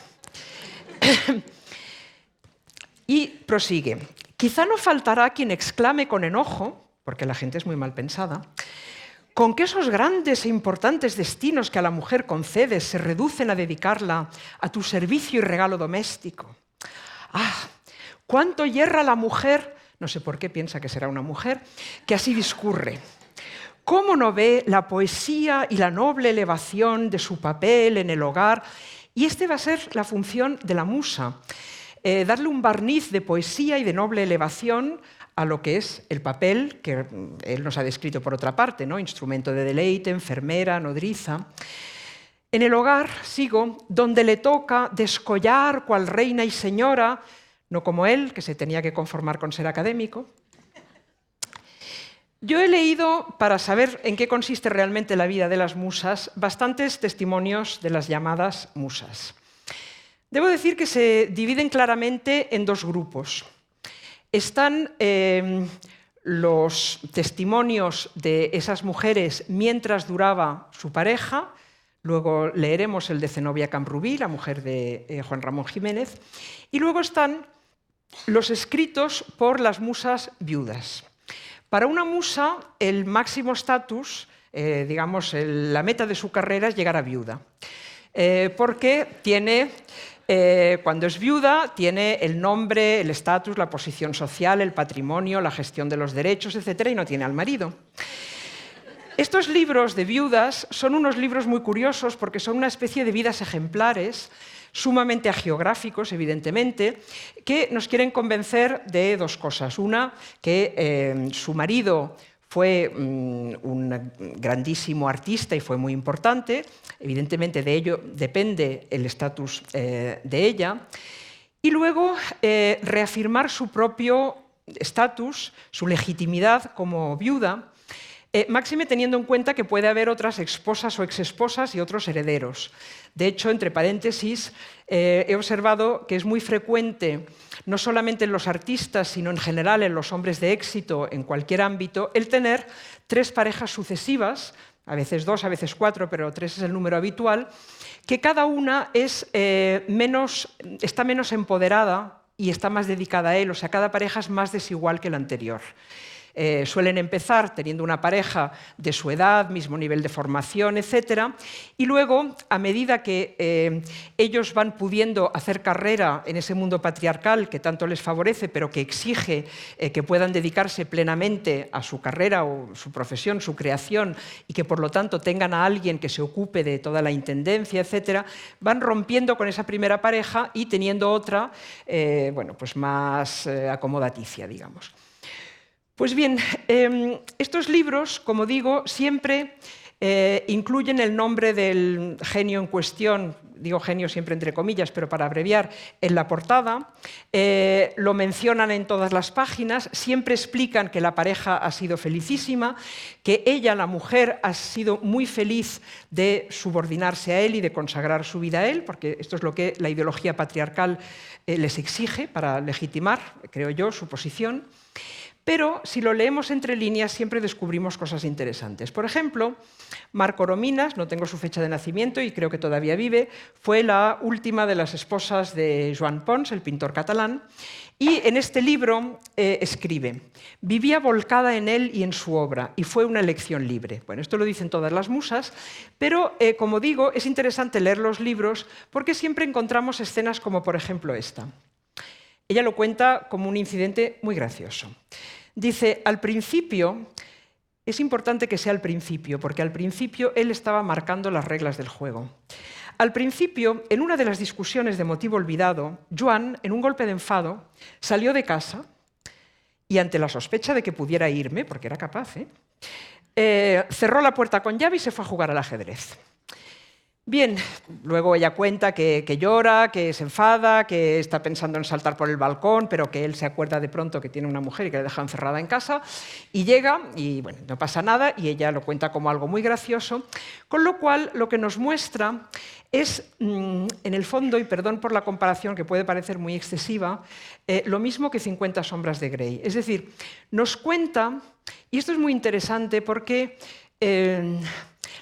S1: Y prosigue. Quizá no faltará quien exclame con enojo, porque la gente es muy mal pensada, ¿con qué esos grandes e importantes destinos que a la mujer concedes se reducen a dedicarla a tu servicio y regalo doméstico? ¡Ah! ¿Cuánto yerra la mujer? No sé por qué piensa que será una mujer, que así discurre. ¿Cómo no ve la poesía y la noble elevación de su papel en el hogar? Y esta va a ser la función de la musa. darle un barniz de poesía y de noble elevación a lo que es el papel que él nos ha descrito por otra parte, ¿no? Instrumento de deleite, enfermera, nodriza. En el hogar, sigo, donde le toca descollar cual reina y señora, no como él, que se tenía que conformar con ser académico. Yo he leído, para saber en qué consiste realmente la vida de las musas, bastantes testimonios de las llamadas musas. Debo decir que se dividen claramente en dos grupos. Están los testimonios de esas mujeres mientras duraba su pareja. Luego leeremos el de Zenobia Camprubí, la mujer de Juan Ramón Jiménez. Y luego están los escritos por las musas viudas. Para una musa, el máximo estatus, digamos, la meta de su carrera es llegar a viuda. Porque tiene, cuando es viuda, tiene el nombre, el estatus, la posición social, el patrimonio, la gestión de los derechos, etc., y no tiene al marido. Estos libros de viudas son unos libros muy curiosos porque son una especie de vidas ejemplares, sumamente agiográficos, evidentemente, que nos quieren convencer de dos cosas. Una, que su marido fue un grandísimo artista y fue muy importante. Evidentemente, de ello depende el estatus de ella. Y luego, reafirmar su propio estatus, su legitimidad como viuda, máxime teniendo en cuenta que puede haber otras esposas o exesposas y otros herederos. De hecho, entre paréntesis, he observado que es muy frecuente, no solamente en los artistas, sino en general en los hombres de éxito en cualquier ámbito, el tener 3 parejas sucesivas, a veces 2, a veces 4, pero 3 es el número habitual, que cada una está menos empoderada y está más dedicada a él, o sea, cada pareja es más desigual que la anterior. Suelen empezar teniendo una pareja de su edad, mismo nivel de formación, etc. Y luego, a medida que ellos van pudiendo hacer carrera en ese mundo patriarcal que tanto les favorece, pero que exige que puedan dedicarse plenamente a su carrera o su profesión, su creación, y que por lo tanto tengan a alguien que se ocupe de toda la intendencia, etc., van rompiendo con esa primera pareja y teniendo otra bueno, pues más acomodaticia, digamos. Pues bien, estos libros, como digo, siempre incluyen el nombre del genio en cuestión, digo genio siempre entre comillas, pero para abreviar, en la portada, lo mencionan en todas las páginas, siempre explican que la pareja ha sido felicísima, que ella, la mujer, ha sido muy feliz de subordinarse a él y de consagrar su vida a él, porque esto es lo que la ideología patriarcal les exige para legitimar, creo yo, su posición. Pero si lo leemos entre líneas siempre descubrimos cosas interesantes. Por ejemplo, Mar Corominas, no tengo su fecha de nacimiento y creo que todavía vive, fue la última de las esposas de Joan Pons, el pintor catalán, y en este libro escribe: vivía volcada en él y en su obra, y fue una elección libre. Bueno, esto lo dicen todas las musas, pero como digo, es interesante leer los libros porque siempre encontramos escenas como, por ejemplo, esta. Ella lo cuenta como un incidente muy gracioso. Dice, al principio, es importante que sea al principio, porque al principio él estaba marcando las reglas del juego. Al principio, en una de las discusiones de motivo olvidado, Joan, en un golpe de enfado, salió de casa y ante la sospecha de que pudiera irme, porque era capaz, cerró la puerta con llave y se fue a jugar al ajedrez. Bien, luego ella cuenta que llora, que se enfada, que está pensando en saltar por el balcón, pero que él se acuerda de pronto que tiene una mujer y que la deja encerrada en casa, y llega, y bueno, no pasa nada, y ella lo cuenta como algo muy gracioso, con lo cual lo que nos muestra es, en el fondo, y perdón por la comparación que puede parecer muy excesiva, lo mismo que 50 sombras de Grey. Es decir, nos cuenta, y esto es muy interesante porque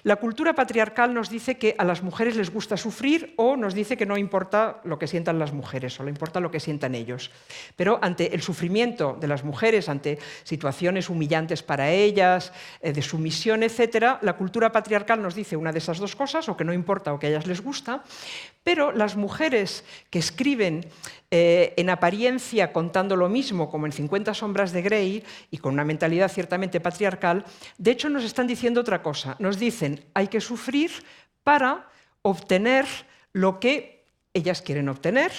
S1: la cultura patriarcal nos dice que a las mujeres les gusta sufrir o nos dice que no importa lo que sientan las mujeres, solo importa lo que sientan ellos. Pero ante el sufrimiento de las mujeres, ante situaciones humillantes para ellas, de sumisión, etc., la cultura patriarcal nos dice una de esas dos cosas, o que no importa o que a ellas les gusta, pero las mujeres que escriben en apariencia contando lo mismo, como en 50 sombras de Grey, y con una mentalidad ciertamente patriarcal, de hecho nos están diciendo otra cosa. Nos dicen, hay que sufrir para obtener lo que ellas quieren obtener,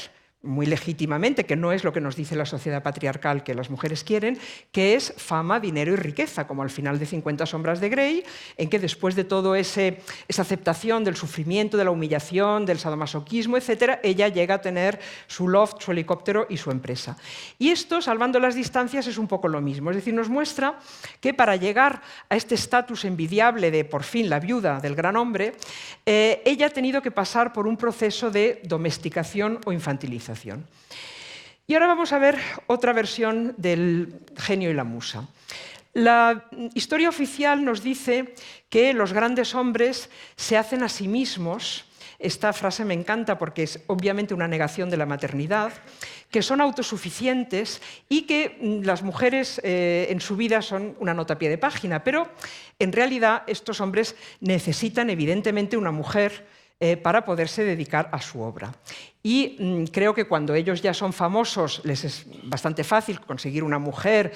S1: muy legítimamente, que no es lo que nos dice la sociedad patriarcal que las mujeres quieren, que es fama, dinero y riqueza, como al final de 50 sombras de Grey, en que después de todo esa aceptación del sufrimiento, de la humillación, del sadomasoquismo, etc., ella llega a tener su loft, su helicóptero y su empresa. Y esto, salvando las distancias, es un poco lo mismo. Es decir, nos muestra que para llegar a este estatus envidiable de, por fin, la viuda del gran hombre, ella ha tenido que pasar por un proceso de domesticación o infantilización. Y ahora vamos a ver otra versión del genio y la musa. La historia oficial nos dice que los grandes hombres se hacen a sí mismos. Esta frase me encanta porque es obviamente una negación de la maternidad, que son autosuficientes y que las mujeres en su vida son una nota a pie de página, pero en realidad estos hombres necesitan evidentemente una mujer para poderse dedicar a su obra. Y creo que cuando ellos ya son famosos les es bastante fácil conseguir una mujer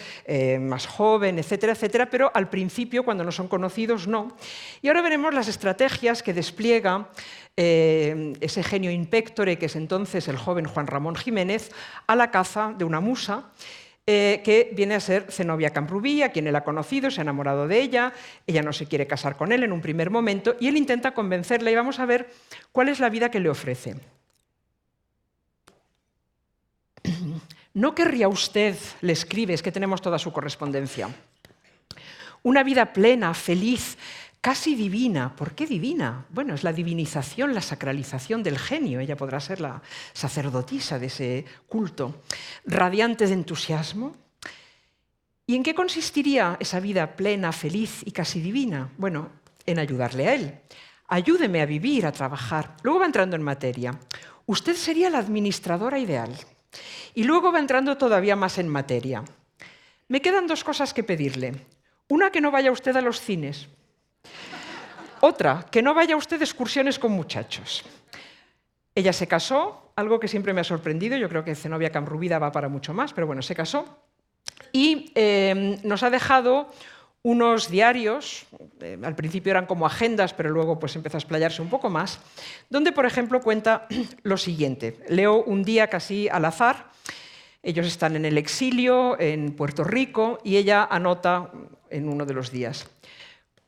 S1: más joven, etcétera, etcétera, pero al principio, cuando no son conocidos, no. Y ahora veremos las estrategias que despliega ese genio in pectore, que es entonces el joven Juan Ramón Jiménez, a la caza de una musa, que viene a ser Zenobia Camprubí, a quien él ha conocido, se ha enamorado de ella, ella no se quiere casar con él en un primer momento, y él intenta convencerla, y vamos a ver cuál es la vida que le ofrece. ¿No querría usted, le escribe, es que tenemos toda su correspondencia, una vida plena, feliz, casi divina? ¿Por qué divina? Bueno, es la divinización, la sacralización del genio. Ella podrá ser la sacerdotisa de ese culto. Radiante de entusiasmo. ¿Y en qué consistiría esa vida plena, feliz y casi divina? Bueno, en ayudarle a él. Ayúdeme a vivir, a trabajar. Luego va entrando en materia. Usted sería la administradora ideal. Y luego va entrando todavía más en materia. Me quedan dos cosas que pedirle. Una, que no vaya usted a los cines. Otra, que no vaya usted de excursiones con muchachos. Ella se casó, algo que siempre me ha sorprendido, yo creo que Zenobia Camprubí va para mucho más, pero bueno, se casó, y nos ha dejado unos diarios, al principio eran como agendas, pero luego pues empezó a explayarse un poco más, donde, por ejemplo, cuenta lo siguiente. Leo un día casi al azar. Ellos están en el exilio, en Puerto Rico, y ella anota en uno de los días: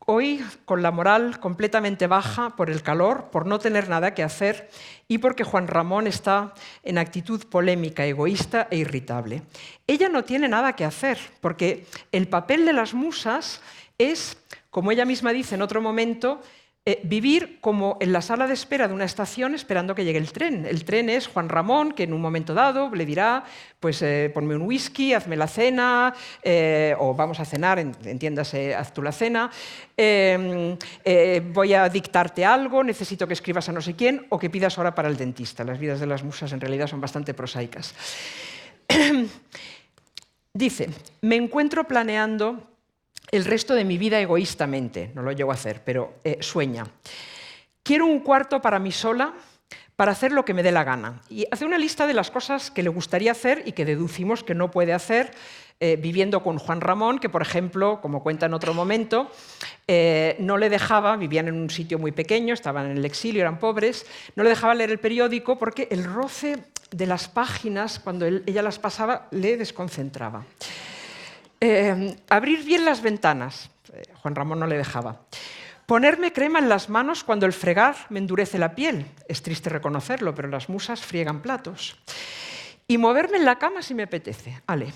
S1: hoy, con la moral completamente baja por el calor, por no tener nada que hacer y porque Juan Ramón está en actitud polémica, egoísta e irritable. Ella no tiene nada que hacer, porque el papel de las musas es, como ella misma dice en otro momento, vivir como en la sala de espera de una estación esperando que llegue el tren. El tren es Juan Ramón, que en un momento dado le dirá, pues ponme un whisky, hazme la cena, o vamos a cenar, entiéndase, haz tú la cena, voy a dictarte algo, necesito que escribas a no sé quién, o que pidas hora para el dentista. Las vidas de las musas en realidad son bastante prosaicas. Dice, me encuentro planeando el resto de mi vida egoístamente, no lo llego a hacer, pero sueña. Quiero un cuarto para mí sola, para hacer lo que me dé la gana. Y hace una lista de las cosas que le gustaría hacer y que deducimos que no puede hacer viviendo con Juan Ramón, que, por ejemplo, como cuenta en otro momento, no le dejaba, vivían en un sitio muy pequeño, estaban en el exilio, eran pobres, no le dejaba leer el periódico porque el roce de las páginas, cuando ella las pasaba, le desconcentraba. Abrir bien las ventanas, Juan Ramón no le dejaba. Ponerme crema en las manos cuando el fregar me endurece la piel. Es triste reconocerlo, pero las musas friegan platos. Y moverme en la cama si me apetece. Ale.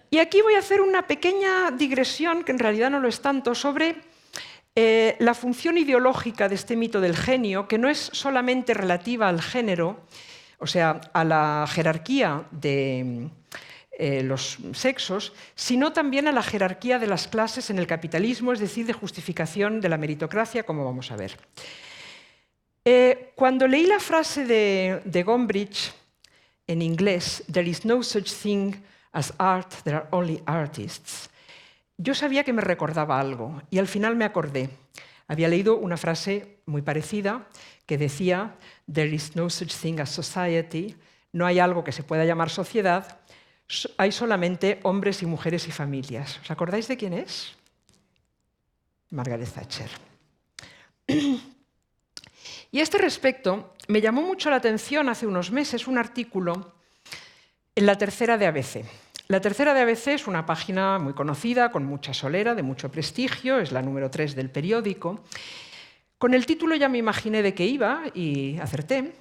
S1: Y aquí voy a hacer una pequeña digresión, que en realidad no lo es tanto, sobre la función ideológica de este mito del genio, que no es solamente relativa al género, o sea, a la jerarquía de los sexos, sino también a la jerarquía de las clases en el capitalismo, es decir, de justificación de la meritocracia, como vamos a ver. Cuando leí la frase de Gombrich en inglés, "There is no such thing as art, there are only artists", yo sabía que me recordaba algo y al final me acordé. Había leído una frase muy parecida que decía, "There is no such thing as society", no hay algo que se pueda llamar sociedad, hay solamente hombres y mujeres y familias. ¿Os acordáis de quién es? Margaret Thatcher. Y a este respecto, me llamó mucho la atención hace unos meses un artículo en La Tercera de ABC. La Tercera de ABC es una página muy conocida, con mucha solera, de mucho prestigio, es la número 3 del periódico. Con el título ya me imaginé de qué iba y acerté.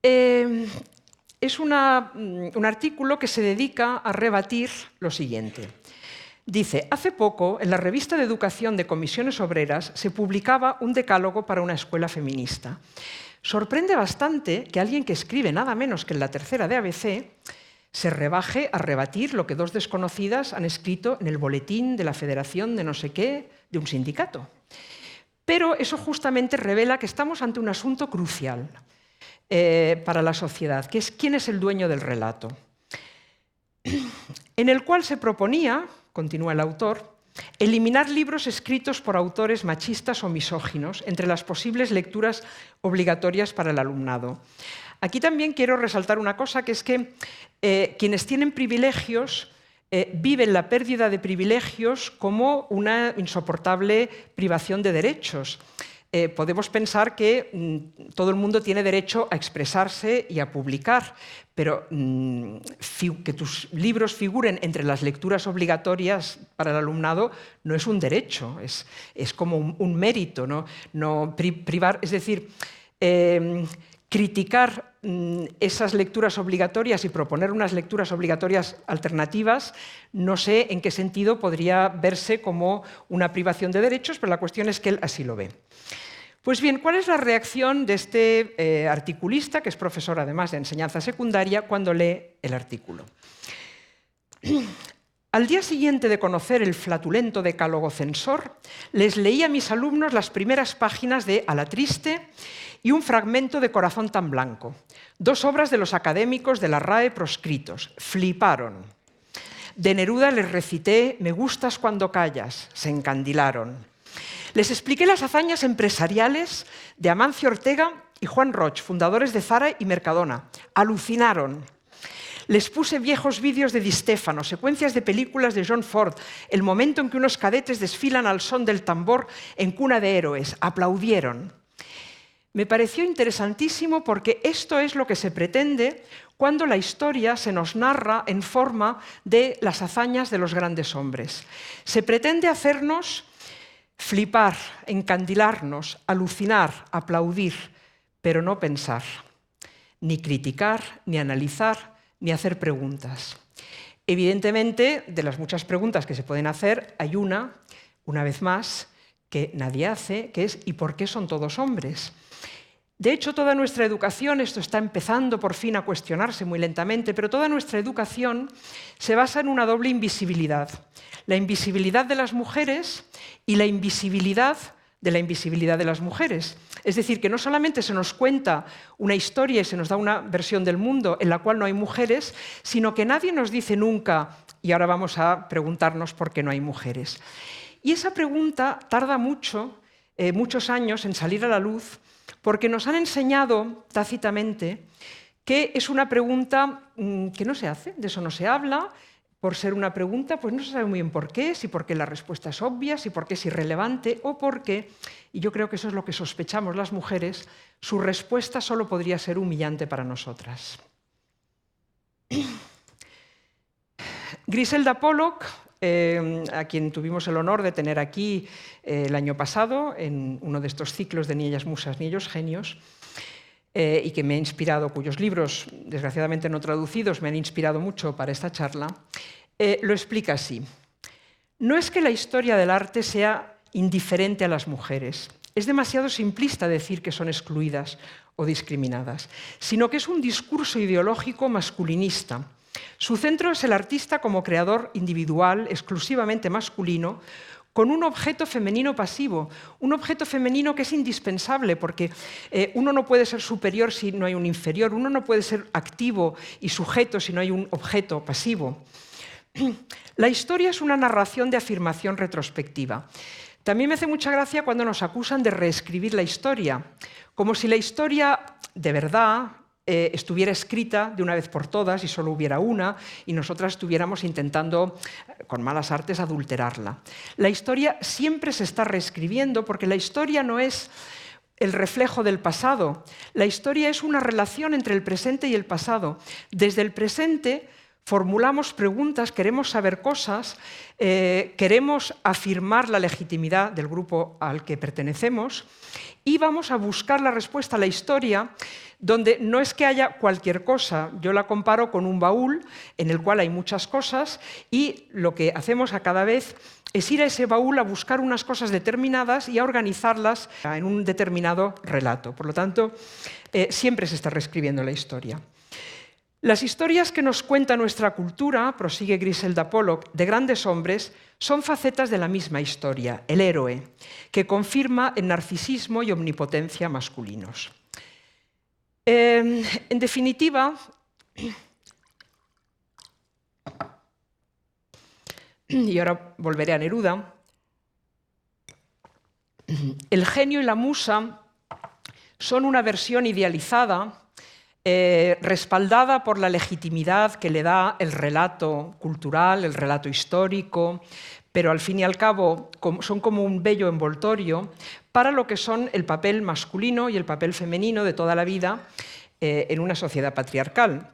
S1: Es un artículo que se dedica a rebatir lo siguiente. Dice, hace poco, en la revista de educación de Comisiones Obreras se publicaba un decálogo para una escuela feminista. Sorprende bastante que alguien que escribe nada menos que en La Tercera de ABC se rebaje a rebatir lo que dos desconocidas han escrito en el boletín de la Federación de no sé qué de un sindicato. Pero eso justamente revela que estamos ante un asunto crucial para la sociedad, que es quién es el dueño del relato, en el cual se proponía, continúa el autor, eliminar libros escritos por autores machistas o misóginos entre las posibles lecturas obligatorias para el alumnado. Aquí también quiero resaltar una cosa, que es que quienes tienen privilegios viven la pérdida de privilegios como una insoportable privación de derechos. Podemos pensar que todo el mundo tiene derecho a expresarse y a publicar, pero que tus libros figuren entre las lecturas obligatorias para el alumnado no es un derecho, es como un mérito, no privar, es decir, criticar esas lecturas obligatorias y proponer unas lecturas obligatorias alternativas, no sé en qué sentido podría verse como una privación de derechos, pero la cuestión es que él así lo ve. Pues bien, ¿cuál es la reacción de este articulista, que es profesor además de enseñanza secundaria, cuando lee el artículo? Al día siguiente de conocer el flatulento decálogo censor, les leí a mis alumnos las primeras páginas de A la triste y un fragmento de Corazón tan blanco, dos obras de los académicos de la RAE proscritos. Fliparon. De Neruda les recité Me gustas cuando callas. Se encandilaron. Les expliqué las hazañas empresariales de Amancio Ortega y Juan Roch, fundadores de Zara y Mercadona. Alucinaron. Les puse viejos vídeos de Di Stéfano, secuencias de películas de John Ford, el momento en que unos cadetes desfilan al son del tambor en cuna de héroes. Aplaudieron. Me pareció interesantísimo porque esto es lo que se pretende cuando la historia se nos narra en forma de las hazañas de los grandes hombres. Se pretende hacernos flipar, encandilarnos, alucinar, aplaudir, pero no pensar, ni criticar, ni analizar, ni hacer preguntas. Evidentemente, de las muchas preguntas que se pueden hacer, hay una vez más, que nadie hace, que es ¿y por qué son todos hombres? De hecho, toda nuestra educación, esto está empezando por fin a cuestionarse muy lentamente, pero toda nuestra educación se basa en una doble invisibilidad. La invisibilidad de las mujeres y la invisibilidad de las mujeres. Es decir, que no solamente se nos cuenta una historia y se nos da una versión del mundo en la cual no hay mujeres, sino que nadie nos dice nunca, y ahora vamos a preguntarnos por qué no hay mujeres. Y esa pregunta tarda muchos años en salir a la luz, porque nos han enseñado tácitamente que es una pregunta que no se hace, de eso no se habla. Por ser una pregunta, pues no se sabe muy bien por qué, si porque la respuesta es obvia, si porque es irrelevante o porque, y yo creo que eso es lo que sospechamos las mujeres, su respuesta solo podría ser humillante para nosotras. Griselda Pollock, a quien tuvimos el honor de tener aquí el año pasado en uno de estos ciclos de Ni ellas musas ni ellos genios, y que me ha inspirado, cuyos libros, desgraciadamente no traducidos, me han inspirado mucho para esta charla, lo explica así. No es que la historia del arte sea indiferente a las mujeres, es demasiado simplista decir que son excluidas o discriminadas, sino que es un discurso ideológico masculinista. Su centro es el artista como creador individual, exclusivamente masculino, con un objeto femenino pasivo, un objeto femenino que es indispensable porque uno no puede ser superior si no hay un inferior, uno no puede ser activo y sujeto si no hay un objeto pasivo. La historia es una narración de afirmación retrospectiva. También me hace mucha gracia cuando nos acusan de reescribir la historia, como si la historia de verdad estuviera escrita de una vez por todas y solo hubiera una y nosotras estuviéramos intentando, con malas artes, adulterarla. La historia siempre se está reescribiendo porque la historia no es el reflejo del pasado. La historia es una relación entre el presente y el pasado. Desde el presente formulamos preguntas, queremos saber cosas, queremos afirmar la legitimidad del grupo al que pertenecemos y vamos a buscar la respuesta a la historia, donde no es que haya cualquier cosa. Yo la comparo con un baúl en el cual hay muchas cosas y lo que hacemos a cada vez es ir a ese baúl a buscar unas cosas determinadas y a organizarlas en un determinado relato. Por lo tanto, siempre se está reescribiendo la historia. Las historias que nos cuenta nuestra cultura, prosigue Griselda Pollock, de grandes hombres, son facetas de la misma historia, el héroe, que confirma el narcisismo y omnipotencia masculinos. En definitiva, y ahora volveré a Neruda, el genio y la musa son una versión idealizada, respaldada por la legitimidad que le da el relato cultural, el relato histórico, pero al fin y al cabo son como un bello envoltorio para lo que son el papel masculino y el papel femenino de toda la vida en una sociedad patriarcal.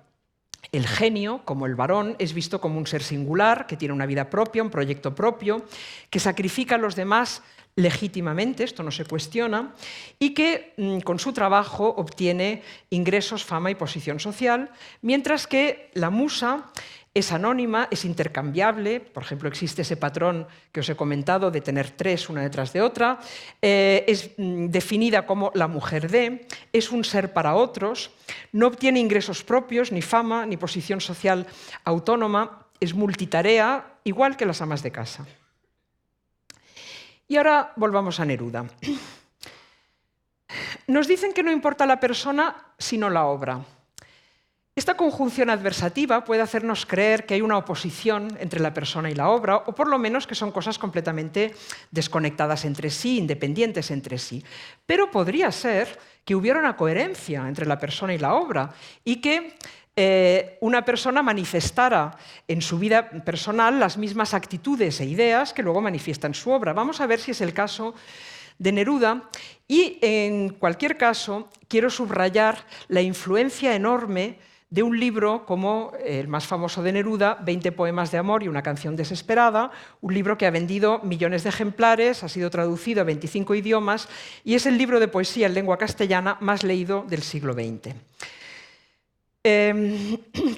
S1: El genio, como el varón, es visto como un ser singular, que tiene una vida propia, un proyecto propio, que sacrifica a los demás legítimamente, esto no se cuestiona, y que con su trabajo obtiene ingresos, fama y posición social, mientras que la musa es anónima, es intercambiable. Por ejemplo, existe ese patrón que os he comentado de tener tres una detrás de otra, es definida como la mujer de, es un ser para otros, no obtiene ingresos propios, ni fama, ni posición social autónoma, es multitarea, igual que las amas de casa. Y ahora volvamos a Neruda. Nos dicen que no importa la persona, sino la obra. Esta conjunción adversativa puede hacernos creer que hay una oposición entre la persona y la obra, o por lo menos que son cosas completamente desconectadas entre sí, independientes entre sí. Pero podría ser que hubiera una coherencia entre la persona y la obra, y que una persona manifestara en su vida personal las mismas actitudes e ideas que luego manifiesta en su obra. Vamos a ver si es el caso de Neruda y, en cualquier caso, quiero subrayar la influencia enorme de un libro como el más famoso de Neruda, 20 poemas de amor y una canción desesperada, un libro que ha vendido millones de ejemplares, ha sido traducido a 25 idiomas y es el libro de poesía en lengua castellana más leído del siglo XX.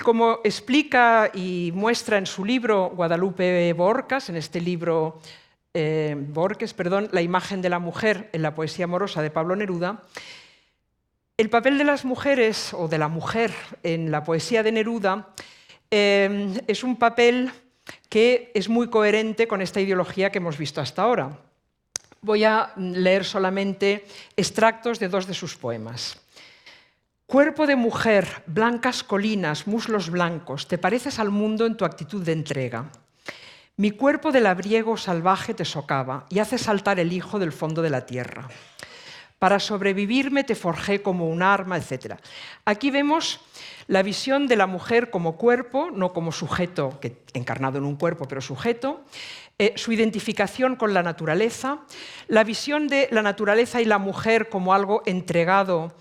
S1: Como explica y muestra en su libro Guadalupe Borges, en este libro La imagen de la mujer en la poesía amorosa de Pablo Neruda, el papel de las mujeres o de la mujer en la poesía de Neruda es un papel que es muy coherente con esta ideología que hemos visto hasta ahora. Voy a leer solamente extractos de dos de sus poemas. Cuerpo de mujer, blancas colinas, muslos blancos, te pareces al mundo en tu actitud de entrega. Mi cuerpo de labriego salvaje te socava y hace saltar el hijo del fondo de la tierra. Para sobrevivirme te forjé como un arma, etc. Aquí vemos la visión de la mujer como cuerpo, no como sujeto, encarnado en un cuerpo, pero sujeto, su identificación con la naturaleza, la visión de la naturaleza y la mujer como algo entregado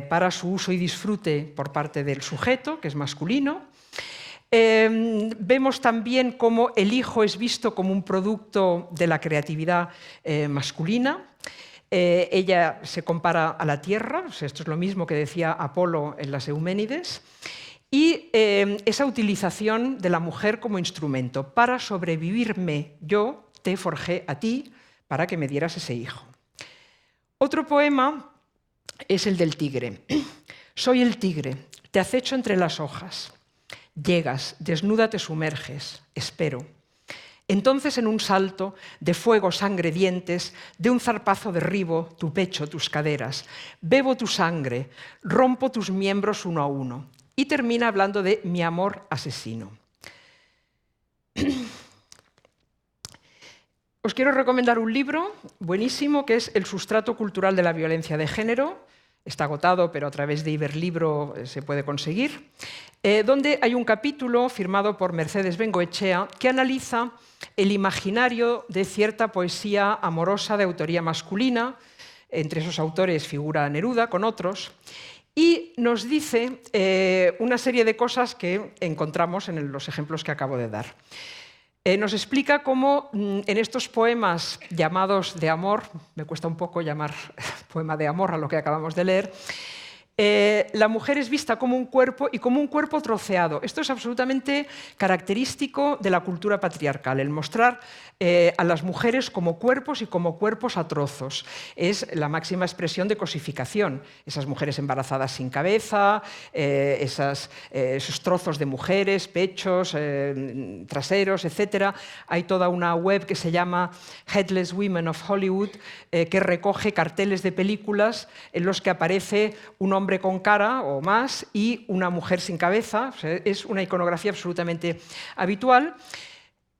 S1: para su uso y disfrute por parte del sujeto, que es masculino. Vemos también cómo el hijo es visto como un producto de la creatividad masculina. Ella se compara a la tierra, esto es lo mismo que decía Apolo en las Euménides, y esa utilización de la mujer como instrumento. Para sobrevivirme yo te forjé a ti para que me dieras ese hijo. Otro poema es el del tigre. Soy el tigre, te acecho entre las hojas. Llegas, desnuda te sumerges, espero. Entonces, en un salto de fuego, sangre, dientes, de un zarpazo derribo tu pecho, tus caderas, bebo tu sangre, rompo tus miembros uno a uno. Y termina hablando de mi amor asesino. Os quiero recomendar un libro buenísimo que es El sustrato cultural de la violencia de género. Está agotado, pero a través de Iberlibro se puede conseguir, donde hay un capítulo firmado por Mercedes Bengoechea que analiza el imaginario de cierta poesía amorosa de autoría masculina, Entre esos autores figura Neruda, con otros, y nos dice una serie de cosas que encontramos en los ejemplos que acabo de dar. Nos explica cómo en estos poemas llamados de amor, me cuesta un poco llamar poema de amor a lo que acabamos de leer, la mujer es vista como un cuerpo y como un cuerpo troceado. Esto es absolutamente característico de la cultura patriarcal, el mostrar a las mujeres como cuerpos y como cuerpos a trozos. Es la máxima expresión de cosificación. Esas mujeres embarazadas sin cabeza, esos trozos de mujeres, pechos, traseros, etc. Hay toda una web que se llama Headless Women of Hollywood, que recoge carteles de películas en los que aparece un hombre con cara o más y una mujer sin cabeza. O sea, es una iconografía absolutamente habitual,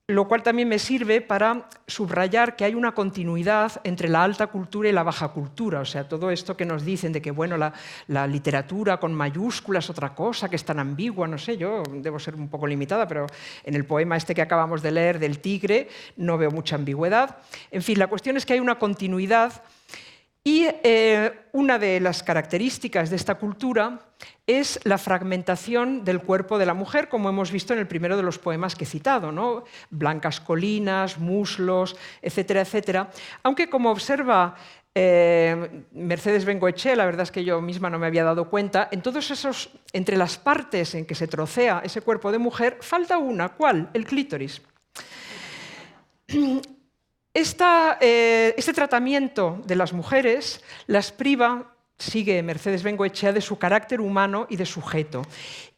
S1: lo cual también me sirve para subrayar que hay una continuidad entre la alta cultura y la baja cultura. O sea, todo esto que nos dicen de que bueno, la literatura con mayúsculas es otra cosa, que es tan ambigua, no sé, yo debo ser un poco limitada, pero en el poema este que acabamos de leer del tigre no veo mucha ambigüedad. En fin, la cuestión es que hay una continuidad. Y una de las características de esta cultura es la fragmentación del cuerpo de la mujer, como hemos visto en el primero de los poemas que he citado, ¿no? Blancas colinas, muslos, etcétera, etcétera. Aunque, como observa Mercedes Bengoechea, la verdad es que yo misma no me había dado cuenta, en todos esos, entre las partes en que se trocea ese cuerpo de mujer, falta una. ¿Cuál? El clítoris. Este tratamiento de las mujeres las priva, sigue Mercedes Bengoechea, de su carácter humano y de sujeto,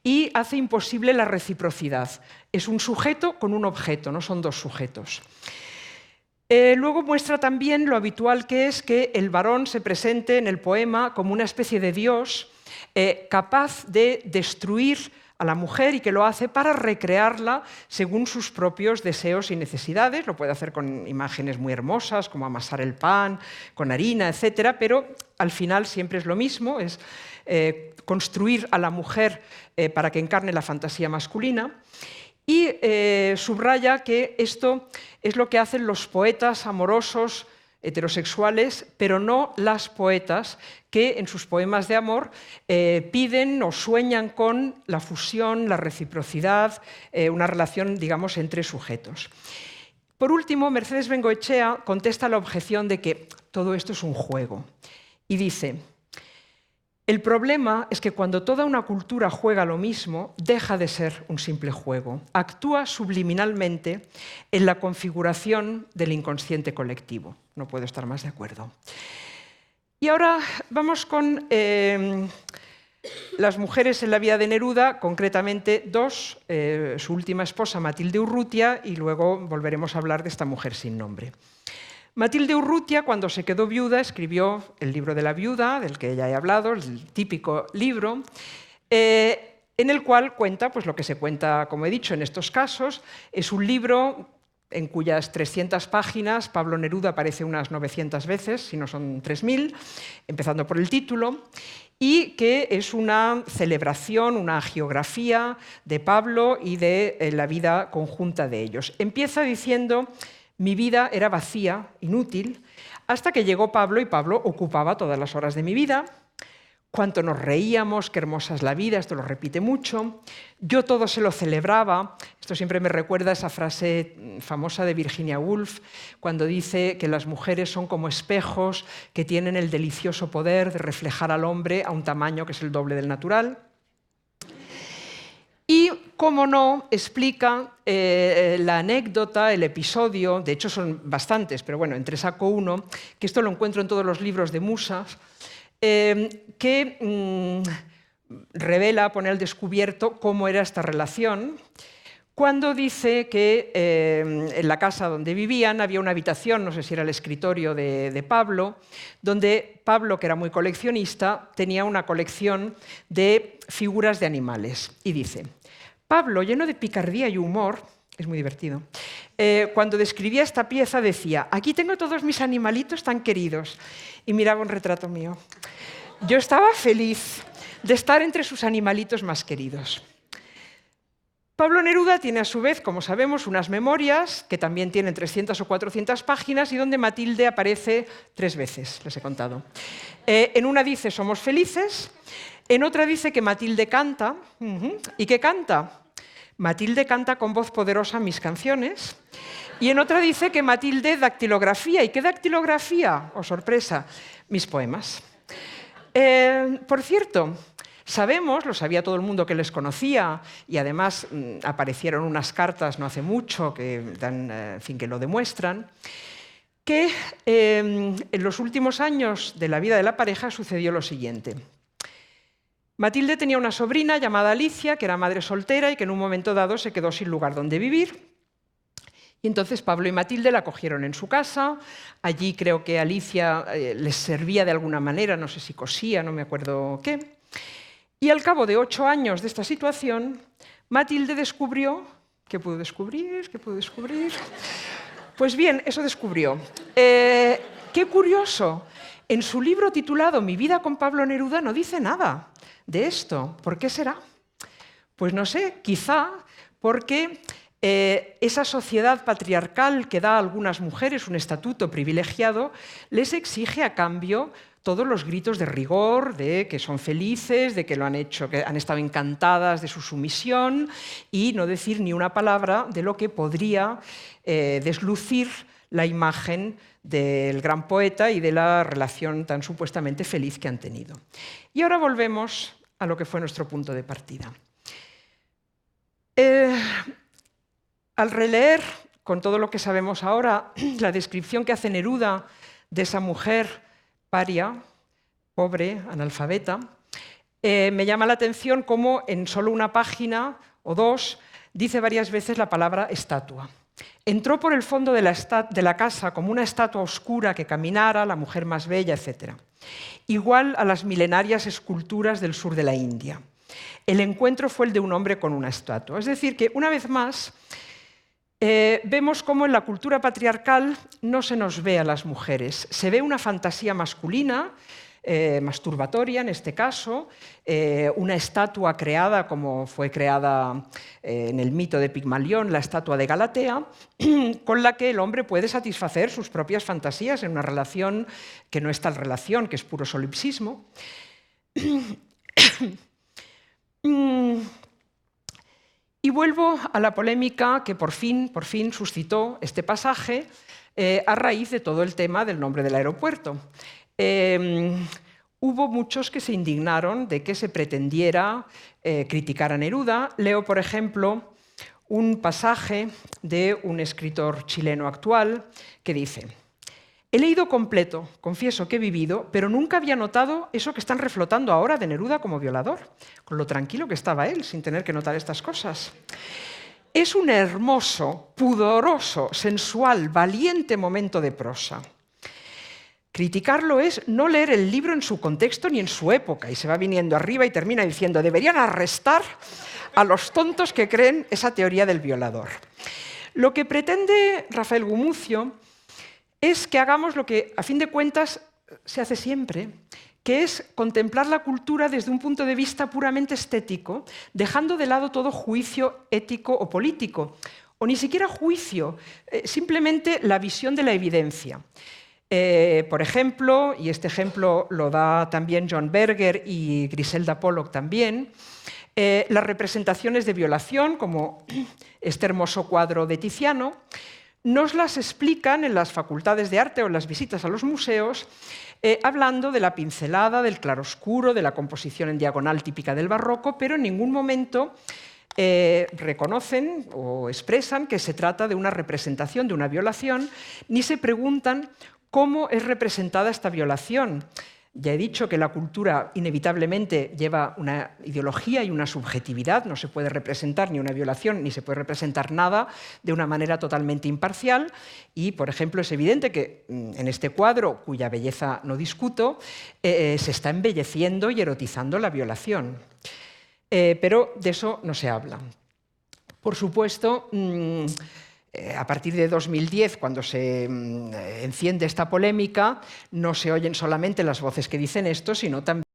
S1: y hace imposible la reciprocidad. Es un sujeto con un objeto, no son dos sujetos. Luego muestra también lo habitual que es que el varón se presente en el poema como una especie de dios capaz de destruir a la mujer y que lo hace para recrearla según sus propios deseos y necesidades. Lo puede hacer con imágenes muy hermosas, como amasar el pan, con harina, etc. Pero al final siempre es lo mismo, es construir a la mujer para que encarne la fantasía masculina. Y subraya que esto es lo que hacen los poetas amorosos heterosexuales, pero no las poetas que en sus poemas de amor piden o sueñan con la fusión, la reciprocidad, una relación, digamos, entre sujetos. Por último, Mercedes Bengoechea contesta la objeción de que todo esto es un juego y dice: el problema es que cuando toda una cultura juega lo mismo, deja de ser un simple juego. Actúa subliminalmente en la configuración del inconsciente colectivo. No puedo estar más de acuerdo. Y ahora vamos con las mujeres en la vida de Neruda, concretamente dos, su última esposa Matilde Urrutia, y luego volveremos a hablar de esta mujer sin nombre. Matilde Urrutia, cuando se quedó viuda, escribió el libro de la viuda, del que ya he hablado, el típico libro, en el cual cuenta pues, lo que se cuenta, como he dicho, en estos casos. Es un libro en cuyas 300 páginas Pablo Neruda aparece unas 900 veces, si no son 3000, empezando por el título, y que es una celebración, una hagiografía de Pablo y de la vida conjunta de ellos. Empieza diciendo: mi vida era vacía, inútil, hasta que llegó Pablo y Pablo ocupaba todas las horas de mi vida. Cuánto nos reíamos, qué hermosa es la vida, esto lo repite mucho. Yo todo se lo celebraba. Esto siempre me recuerda a esa frase famosa de Virginia Woolf, cuando dice que las mujeres son como espejos que tienen el delicioso poder de reflejar al hombre a un tamaño que es el doble del natural. Y, cómo no, explica la anécdota, el episodio, de hecho son bastantes, pero bueno, entre saco uno, que esto lo encuentro en todos los libros de musas, que revela, pone al descubierto cómo era esta relación, cuando dice que en la casa donde vivían había una habitación, no sé si era el escritorio de Pablo, donde Pablo, que era muy coleccionista, tenía una colección de figuras de animales. Y dice: Pablo, lleno de picardía y humor, es muy divertido, cuando describía esta pieza decía: aquí tengo todos mis animalitos tan queridos, y miraba un retrato mío. Yo estaba feliz de estar entre sus animalitos más queridos. Pablo Neruda tiene a su vez, como sabemos, unas memorias que también tienen 300 o 400 páginas y donde Matilde aparece 3 veces, les he contado. En una dice «somos felices», en otra dice que Matilde canta. ¿Y qué canta? Matilde canta con voz poderosa mis canciones. Y en otra dice que Matilde dactilografía. ¿Y qué dactilografía? ¡Oh, sorpresa! Mis poemas. Por cierto, sabemos, lo sabía todo el mundo que les conocía, y además aparecieron unas cartas no hace mucho que, en fin, que lo demuestran, que en los últimos años de la vida de la pareja sucedió lo siguiente. Matilde tenía una sobrina llamada Alicia, que era madre soltera y que en un momento dado se quedó sin lugar donde vivir. Y entonces Pablo y Matilde la acogieron en su casa. Allí creo que Alicia les servía de alguna manera, no sé si cosía, no me acuerdo qué. Y al cabo de 8 años de esta situación, Matilde descubrió... ¿Qué pudo descubrir? ¿Qué pudo descubrir? Pues bien, eso descubrió. ¡Qué curioso! En su libro titulado Mi vida con Pablo Neruda no dice nada de esto. ¿Por qué será? Pues no sé, quizá porque esa sociedad patriarcal que da a algunas mujeres un estatuto privilegiado les exige a cambio todos los gritos de rigor, de que son felices, de que lo han hecho, que han estado encantadas de su sumisión y no decir ni una palabra de lo que podría deslucir la imagen del gran poeta y de la relación tan supuestamente feliz que han tenido. Y ahora volvemos a lo que fue nuestro punto de partida. Al releer, con todo lo que sabemos ahora, la descripción que hace Neruda de esa mujer paria, pobre, analfabeta, me llama la atención cómo en solo una página o 2 dice varias veces la palabra estatua. Entró por el fondo de la casa como una estatua oscura que caminara, la mujer más bella, etc. Igual a las milenarias esculturas del sur de la India. El encuentro fue el de un hombre con una estatua. Es decir, que una vez más vemos cómo en la cultura patriarcal no se nos ve a las mujeres. Se ve una fantasía masculina, masturbatoria en este caso, una estatua creada como fue creada en el mito de Pigmalión, la estatua de Galatea, con la que el hombre puede satisfacer sus propias fantasías en una relación que no es tal relación, que es puro solipsismo. Y vuelvo a la polémica que por fin suscitó este pasaje a raíz de todo el tema del nombre del aeropuerto. Hubo muchos que se indignaron de que se pretendiera criticar a Neruda. Leo, por ejemplo, un pasaje de un escritor chileno actual que dice: «He leído completo, confieso que he vivido, pero nunca había notado eso que están reflotando ahora de Neruda como violador, con lo tranquilo que estaba él sin tener que notar estas cosas. Es un hermoso, pudoroso, sensual, valiente momento de prosa. Criticarlo es no leer el libro en su contexto ni en su época», y se va viniendo arriba y termina diciendo: «Deberían arrestar a los tontos que creen esa teoría del violador». Lo que pretende Rafael Gumucio es que hagamos lo que, a fin de cuentas, se hace siempre, que es contemplar la cultura desde un punto de vista puramente estético, dejando de lado todo juicio ético o político, o ni siquiera juicio, simplemente la visión de la evidencia. Por ejemplo, y este ejemplo lo da también John Berger y Griselda Pollock también, las representaciones de violación, como este hermoso cuadro de Tiziano, nos las explican en las facultades de arte o en las visitas a los museos, hablando de la pincelada, del claroscuro, de la composición en diagonal típica del barroco, pero en ningún momento reconocen o expresan que se trata de una representación de una violación, ni se preguntan cómo es representada esta violación. Ya he dicho que la cultura inevitablemente lleva una ideología y una subjetividad, no se puede representar ni una violación ni se puede representar nada de una manera totalmente imparcial y, por ejemplo, es evidente que en este cuadro, cuya belleza no discuto, se está embelleciendo y erotizando la violación. Pero de eso no se habla. Por supuesto, a partir de 2010, cuando se enciende esta polémica, no se oyen solamente las voces que dicen esto, sino también